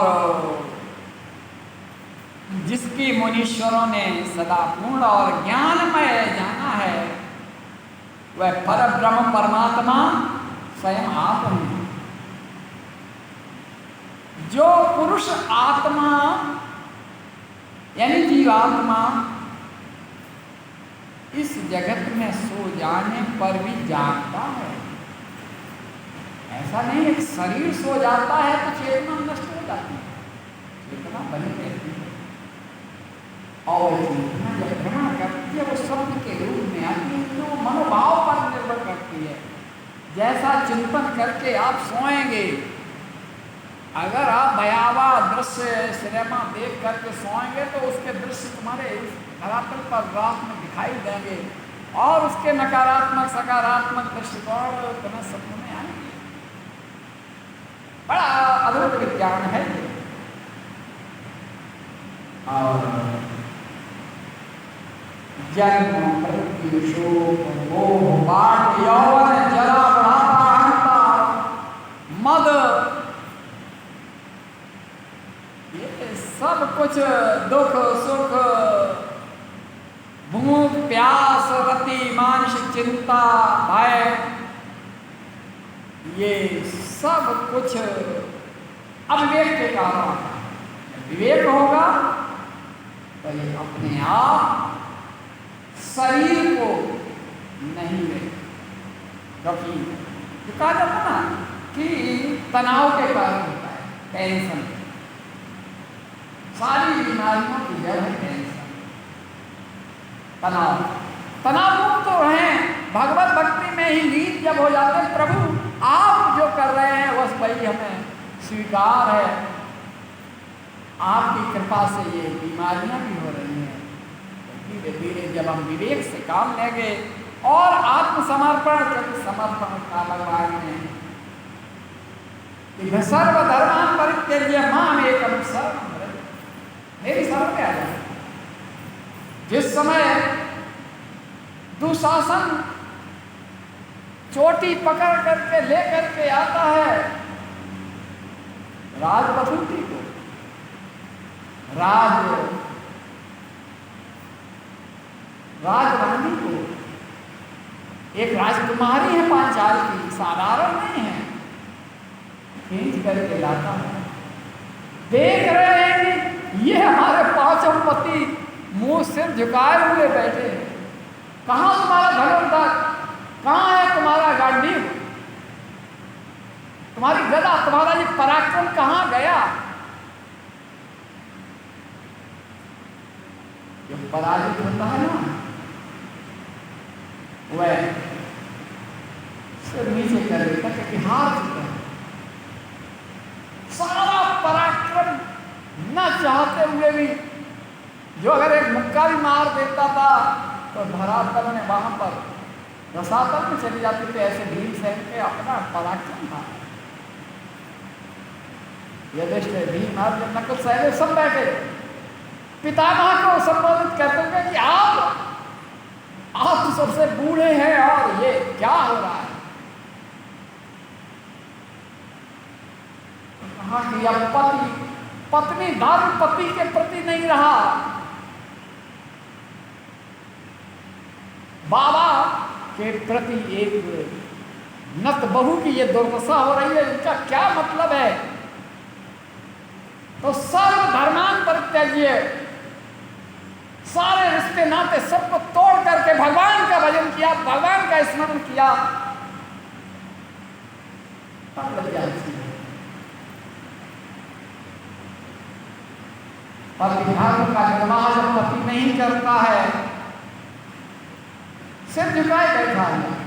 जिसकी मुनीश्वरों ने सदा पूर्ण और ज्ञानमय जाना है, वह परब्रह्म परमात्मा स्वयं आप हैं। जो पुरुष आत्मा यानी जीवात्मा इस जगत में सो जाने पर भी जागता है। ऐसा नहीं है शरीर सो जाता है तो चेतना नष्ट हो जाती है, चेतना बनी रहती है। और चेतना जब भ्रमण करती है वो शब्द के रूप में आती है, जो मनोभाव पर निर्भर करती है। जैसा चिंतन करके आप सोएंगे, अगर आप भयावह दृश्य सिनेमा देख करके सोएंगे तो उसके दृश्य तुम्हारे धरातल पर रात में दिखाई देंगे और उसके नकारात्मक सकारात्मक दृष्टिकोण तुम्हें समझ में आएंगे। बड़ा अद्भुत विज्ञान है ये। और जन्म मृत्यु शोक मोह पाठ यौवन जरा बढ़ाता अहंता मद, ये सब कुछ दुख सुख भूख प्यास रति मानसिक चिंता भय, ये सब कुछ अविवेक के कारण। विवेक होगा तो ये अपने आप शरीर को नहीं ले, क्योंकि जो कहा जाता ना कि तनाव के कारण होता है, टेंशन, सारी बीमारियों की जड़ है टेंशन, तनाव। तनाव मुक्त तो रहें, भगवत भक्ति में ही लीन जब हो जाते हैं, प्रभु आप जो कर रहे हैं बस वही हमें स्वीकार है, आपकी कृपा से ये बीमारियां भी हो रही हैं। धीरे धीरे जब हम विवेक से काम लेंगे और आत्मसमर्पण, क्योंकि समर्पण का भगवान ने सर्वधर्मान् परित्यज्य माम् एकं शरणं व्रज, मेरी शरण में आ जाए। जिस समय दुशासन चोटी पकड़ करके ले करके आता है राजवधूटी को, राजरानी को, एक राजकुमारी है पांचाल की, साधारण नहीं है, खींच करके लाता है। देख रहे हैं ये हमारे पांचों पति मुंह सिर झुकाए हुए बैठे हैं, कहाँ तुम्हारा धनुर्धर, कहाँ है तुम्हारा गांडीव, तुम्हारी गदा, तुम्हारा ये पराक्रम कहाँ गया। जो पराजित होता है ना, वह सिर नीचे कर देता क्योंकि हार चुका है। सारा पराक्रम न चाहते हुए भी, जो अगर एक मुक्का भी मार देता था तो धरातल में वहां पर रसातल में चली जाती थी। ऐसे भीमसेन के अपना पराक्रम था। युधिष्ठिर, भीम, अर्जुन, नकुल, सहदेव सब बैठे, पितामह को संबोधित करते हुए कि आप तो सबसे बूढ़े हैं और ये क्या हो रहा है। कहा कि अब पत्नी धर्म पति के प्रति नहीं रहा, बाबा के प्रति एक नत बहू की ये दुर्दशा हो रही है, इनका क्या मतलब है? तो सर्व धर्मान परित्यज्य, सारे रिश्ते नाते सबको तोड़ करके भगवान का भजन किया, भगवान का स्मरण किया। पतिधर्म का निर्वाह जब पति नहीं करता है, सिर झुकाए बैठा है।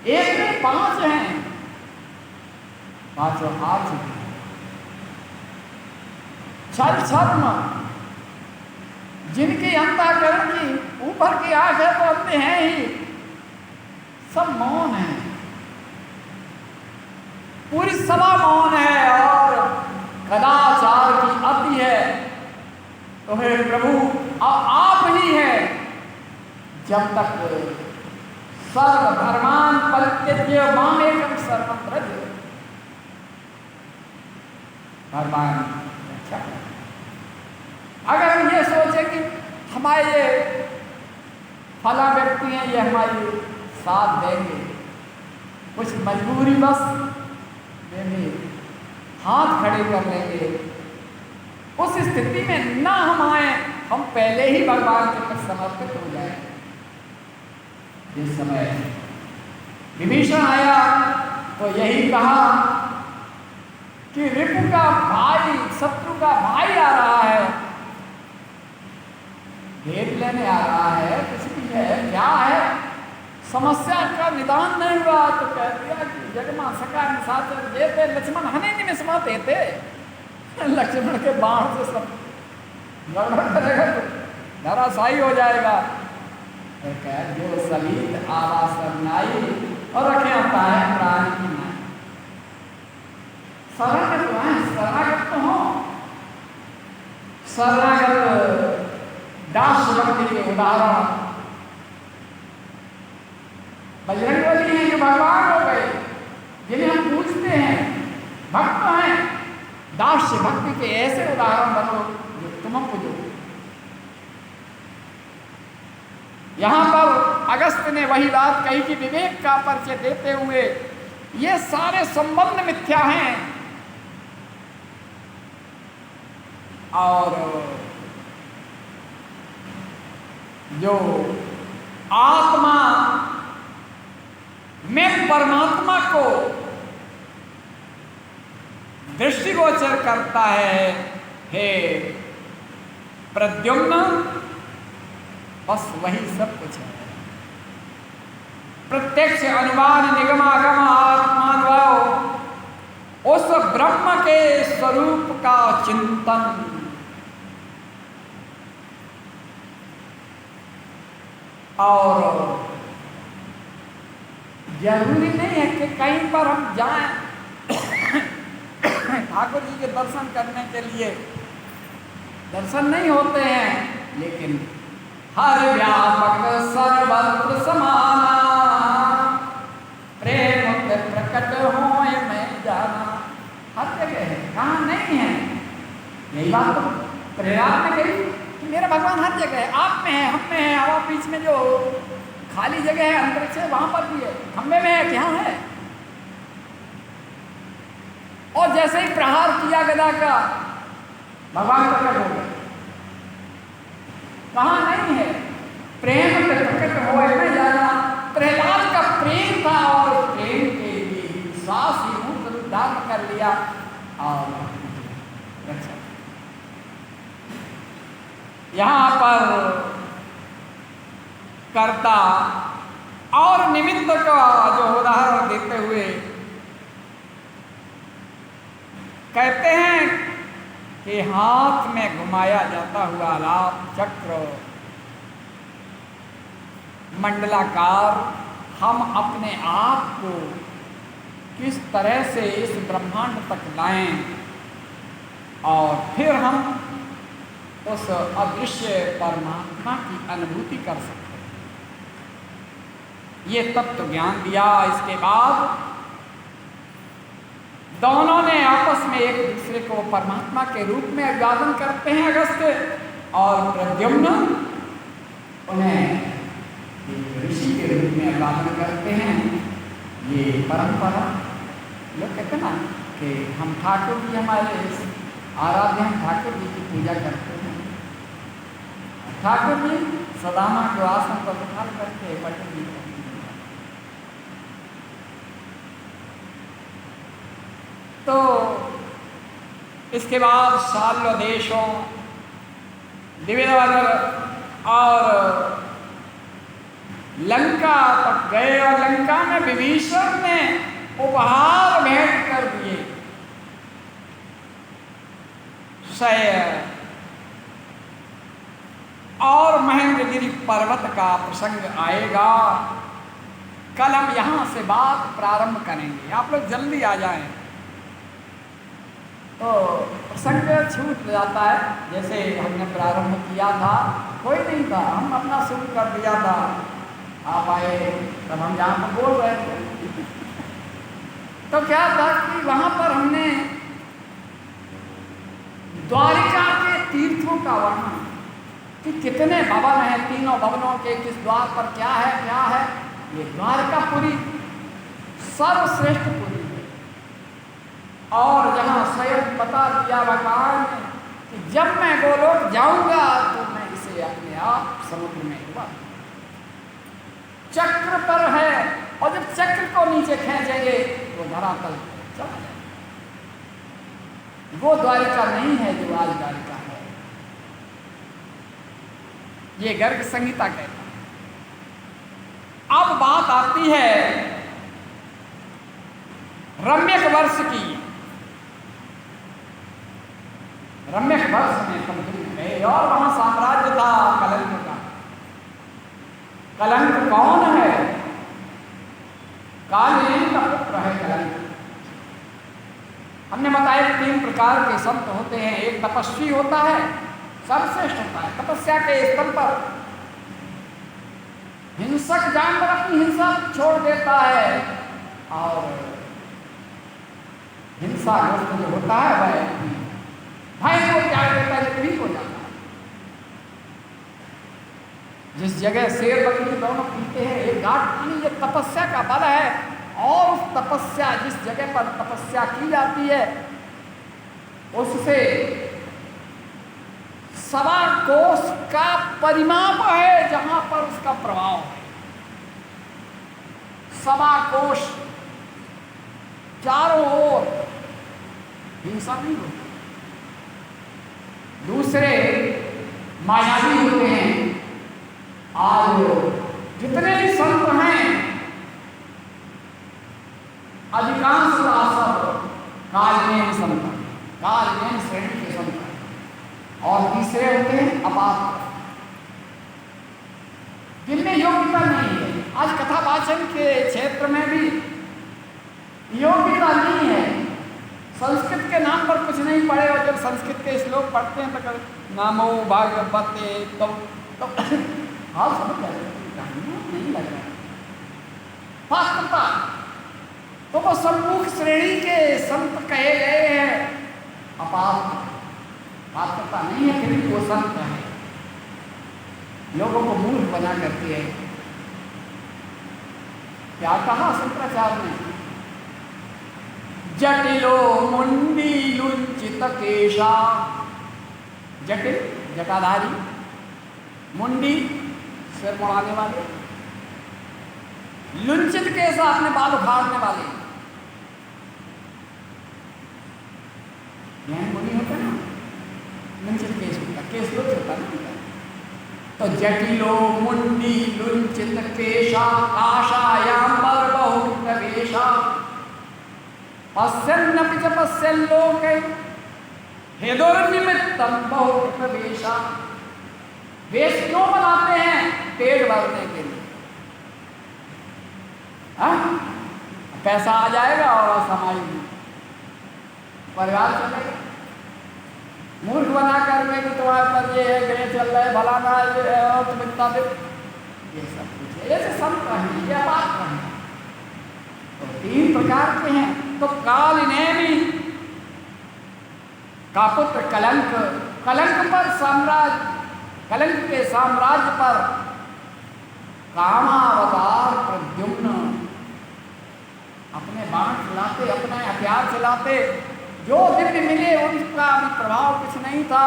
एक में 5 हैं, 5 हाथ छल छद्म, जिनकी अंतःकरण की ऊपर की आंख है तो अंधे हैं ही, सब मौन है, पूरी सभा मौन है और कदाचार की अति है। तो हे प्रभु आप ही हैं, जब तक सर्व धर्मान परित्यज्य मामेकं शरणं व्रज, भगवान रक्षा करें। अगर हम ये सोचे कि हमारे ये फला व्यक्ति हैं, ये हमारी साथ देंगे, कुछ मजबूरी बस देंगे, हाथ खड़े कर लेंगे, उस स्थिति में ना हम आए, हम पहले ही भगवान के प्रति समर्पित हो जाए। इस समय विभीषण आया तो यही कहा कि रिपु का भाई, शत्रु का भाई आ रहा है, भेद लेने आ रहा है, कुछ भी है, क्या है समस्या का निदान नहीं हुआ। तो कह दिया कि जगमा सका निशाचर देते, लक्ष्मण हने निमिषमा देते, लक्ष्मण के बाण से सब गड़बड़ करेगा तो धराशायी हो जाएगा। तो कह जो सलीत आवास नाई और रखे आता है प्राणी की नाई, शरणागत तो है, शरणागत तो हो, शरणागत दास भक्ति के उदाहरण बजरंगबली हैं जो भगवान हो गए, जिन्हें हम पूछते हैं, भक्त हैं, दास भक्ति के ऐसे उदाहरण बनो जो तुम हमको दो। यहां पर अगस्त्य ने वही बात कही कि विवेक का परिचय देते हुए ये सारे संबंध मिथ्या हैं और जो आत्मा में परमात्मा को दृष्टिगोचर करता है, हे प्रद्युम्न, बस वही सब कुछ है। प्रत्यक्ष अनुमान निगमागम आत्मानुभव, उस ब्रह्म के स्वरूप का चिंतन, और जरूरी नहीं है कि कहीं पर हम जाएं ठाकुर जी के दर्शन करने के लिए, दर्शन नहीं होते हैं, लेकिन हर व्यापक सर्वत्र समाना, प्रेम के प्रकट होए मैं जाना, हर जगह है, कहाँ नहीं है। यही बात तो प्रहलाद ने कही कि मेरा भगवान हर जगह है, आप में है, हम में है, हवा बीच में जो खाली जगह है अंतरिक्ष है वहां पर भी है, खंबे में है, क्या है। और जैसे ही प्रहार किया गदा का, भगवान प्रकट हो गए, कहाँ नहीं है। प्रेम के प्रकट होए में जाना, प्रहलाद का प्रेम था और प्रेम के लिए विश्वास ही रूप धारण कर लिया और रक्षा। यहाँ पर कर्ता और निमित्त का जो उदाहरण देते हुए कहते हैं कि हाथ में घुमाया जाता हुआ लाभ चक्र मंडलाकार, हम अपने आप को किस तरह से इस ब्रह्मांड तक लाएं और फिर हम उस अदृश्य परमात्मा की अनुभूति कर सकते हैं। ये तत्व ज्ञान दिया। इसके बाद दोनों ने आपस में एक दूसरे को परमात्मा के रूप में अभिवादन करते हैं अगस्त्य, और प्रद्युम्न उन्हें ऋषि के रूप में अभिवादन करते हैं। ये परंपरा लोग कहते हैं ना कि हम ठाकुर जी, हमारे आराध्य हम ठाकुर जी की पूजा करते हैं। ठाकुर जी सदामा को आसन पर बिठा करके पटल जी को, तो इसके बाद शाल्व देशों दिव्यवर और लंका तक गए, और लंका में विभीषण ने उपहार भेंट कर दिए। और महेंद्रगिरी पर्वत का प्रसंग आएगा। कल हम यहां से बात प्रारंभ करेंगे, आप लोग जल्दी आ जाएं। तो प्रसंग छूट जाता है, जैसे हमने प्रारंभ किया था, कोई नहीं था, हम अपना शुरू कर दिया था, आप आए तब हम यहाँ पर बोल रहे थे। तो क्या था कि वहां पर हमने द्वारिका के तीर्थों का वर्णन, कि कितने भवन हैं, तीनों भवनों के किस द्वार पर क्या है। ये द्वारकापुरी सर्वश्रेष्ठ पुरी है। और जहाँ स्वयं बता दिया भगवान ने कि जब मैं गोलोक जाऊंगा तो मैं इसे अपने आप समुद्र में डुबा, चक्र पर है, और जब चक्र को नीचे खींचेंगे तो धरातल चला जाए। वो द्वारिका नहीं है जो आज द्वारिका है। ये गर्ग संहिता कहता है। अब बात आती है रम्यक वर्ष की। रम्यक वर्ष में समुद्र में गए, और वहां साम्राज्य था कलंक का। कलंक कौन है? कालनेमि का पुत्र है कलंक। हमने बताया 3 प्रकार के संत होते हैं। एक तपस्वी होता है, सर्वश्रेष्ठ होता है, तपस्या के स्तर पर हिंसक जानवर अपनी हिंसा छोड़ देता है, और हिंसाग्रस्त जो होता है वह भाई को त्याग देता है, पीड़ित हो जाता है। जिस जगह शेर बकरी दोनों पीते हैं एक घाट पानी, ये तपस्या का बल है। और उस तपस्या, जिस जगह पर तपस्या की जाती है, उससे 1.25 कोस का परिमाप है जहां पर उसका प्रभाव है। 1.25 कोस चारों ओर हिंसा नहीं होती। दूसरे मायावी होते हैं। आज जितने भी संत हैं अधिकांश सब कालनेमि संत, कालनेमि श्रेणी के संत हैं। और तीसरे होते हैं अपात्र, जिनमें योग्यता नहीं है। आज कथावाचन के क्षेत्र में भी योग्यता नहीं है। संस्कृत के नाम पर कुछ नहीं पढ़े, और जब संस्कृत के श्लोक पढ़ते हैं तो नामो भागवते तो हाल समझ नहीं लग रहा है पात्रता। तो वो सम्मुख श्रेणी के संत कहे गए हैं। अपात्र, पात्रता नहीं है, फिर भी वो संत है। लोगों को मूर्ख बना करती है। क्या कहा शंकराचार्य ने? जटिलो मुंडी लुंचित केशा। जटिल जटाधारी, मुंडी सिर मुड़ाने वाले, लुंचित केशा अपने बाल उखाड़ने वाले। यह मुनि होता है ना, लुंचित केश होता, केश लुंच होता ना। तो जटिलो मुंडी लुंचित केशा काशायाम पर बहुत वेशा पश्यन्नपि च पश्यल्लोके हेदुर्निमित्तं बहुत वेशा। वेश क्यों बनाते हैं? पेट भरने के लिए। पैसा आ जाएगा और समाई परिवार चलेगा। मूर्ख बना करके कि तुम्हारे पर ये है, ये चल रहा है, भलाना ये है, और तुम इतना दे, ये सब कुछ है। ऐसे संत हैं, ये बात हैं। तो 3 प्रकार के हैं। तो कालिनेमि का पुत्र कलंक, कलंक पर साम्राज्य, कलंक के साम्राज्य पर कामावतार प्रद्युम्न अपने बाण चलाते, अपने हथियार चलाते, जो दिव्य मिले उनका भी प्रभाव कुछ नहीं था।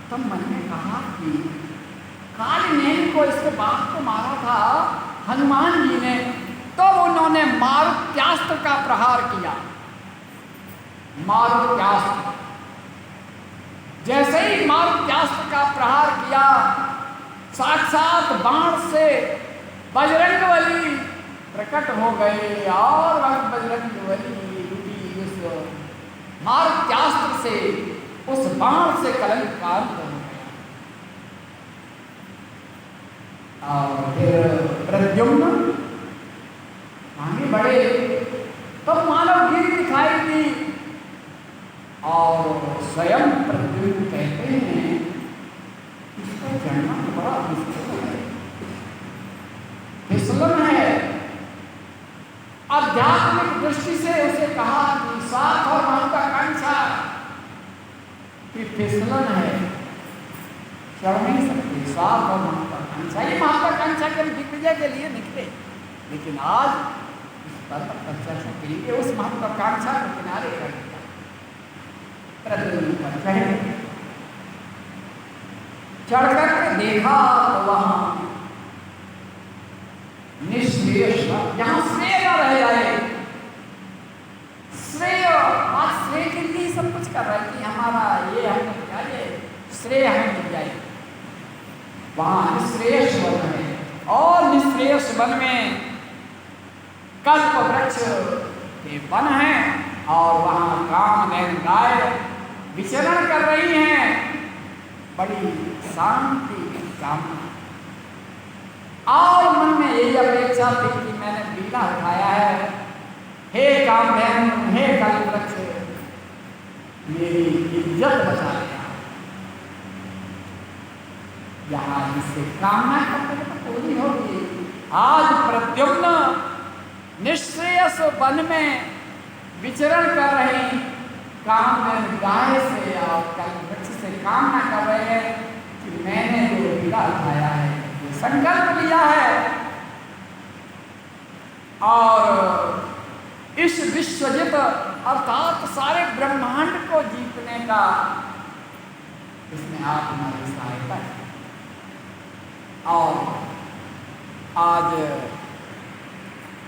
तब मन में कहा कि कालिनेमि को, इसके बाप को मारा था हनुमान जी ने, तो उन्होंने मारुत्यास्त्र का प्रहार किया। मारुत्यास्त्र, जैसे ही मारुत्यास्त्र का प्रहार किया, साक्षात बाण से बजरंगबली प्रकट हो गए और वह बजरंगबली उस मारुत्यास्त्र से, उस बाण से कलंक का अंत हो गया। और फिर प्रद्युम्न आगे बढ़े तो मानव गिरी दिखाई दी और स्वयं प्रद्युम्न कहते हैं इसका जानना बड़ा मुश्किल है, फिसलन है। आध्यात्मिक दृष्टि से उसे कहा कि साथ और महत्वाकांक्षा की फिसलन है, चढ़ नहीं सकती। साथ और महत्वाकांक्षा, ये महत्वाकांक्षा के दिग्विजय के लिए निकले, लेकिन आज इस पर चर्चा के लिए उस महत्वाकांक्षा को किनारे कर दिया। प्रद्युम्न पर चढ़े, चढ़ कर देखा तो वहां निष्क्रिय, जहां श्रेय न रह जाए, श्रेय, आज श्रेय के लिए सब कुछ कर रहा है कि हमारा ये हमने किया, ये श्रेय हमें मिल जाए, वहां निश्रेयस वन है। और निश्रेयस वन में कल्प वृक्ष के वन है और वहां कामधेनु गाय विचरण कर रही हैं, बड़ी शांति की कामना। और मन में यही अपेक्षा थी कि मैंने बीड़ा उठाया है, हे कामधेनु, हे कल्प वृक्ष, मेरी इज्जत बचा लिया। यहाँ जिससे कामना करते तो पूरी होगी। आज प्रद्युम्न निश्रेयस वन में विचरण कर रहे कामधेनु गाय से और कल्प वृक्ष से कामना कर रहे हैं कि मैंने जो बीड़ा उठाया है, जो संकल्प लिया है, और इस विश्वजित अर्थात सारे ब्रह्मांड को जीतने का इसमें आप हमारी सहायता है। और आज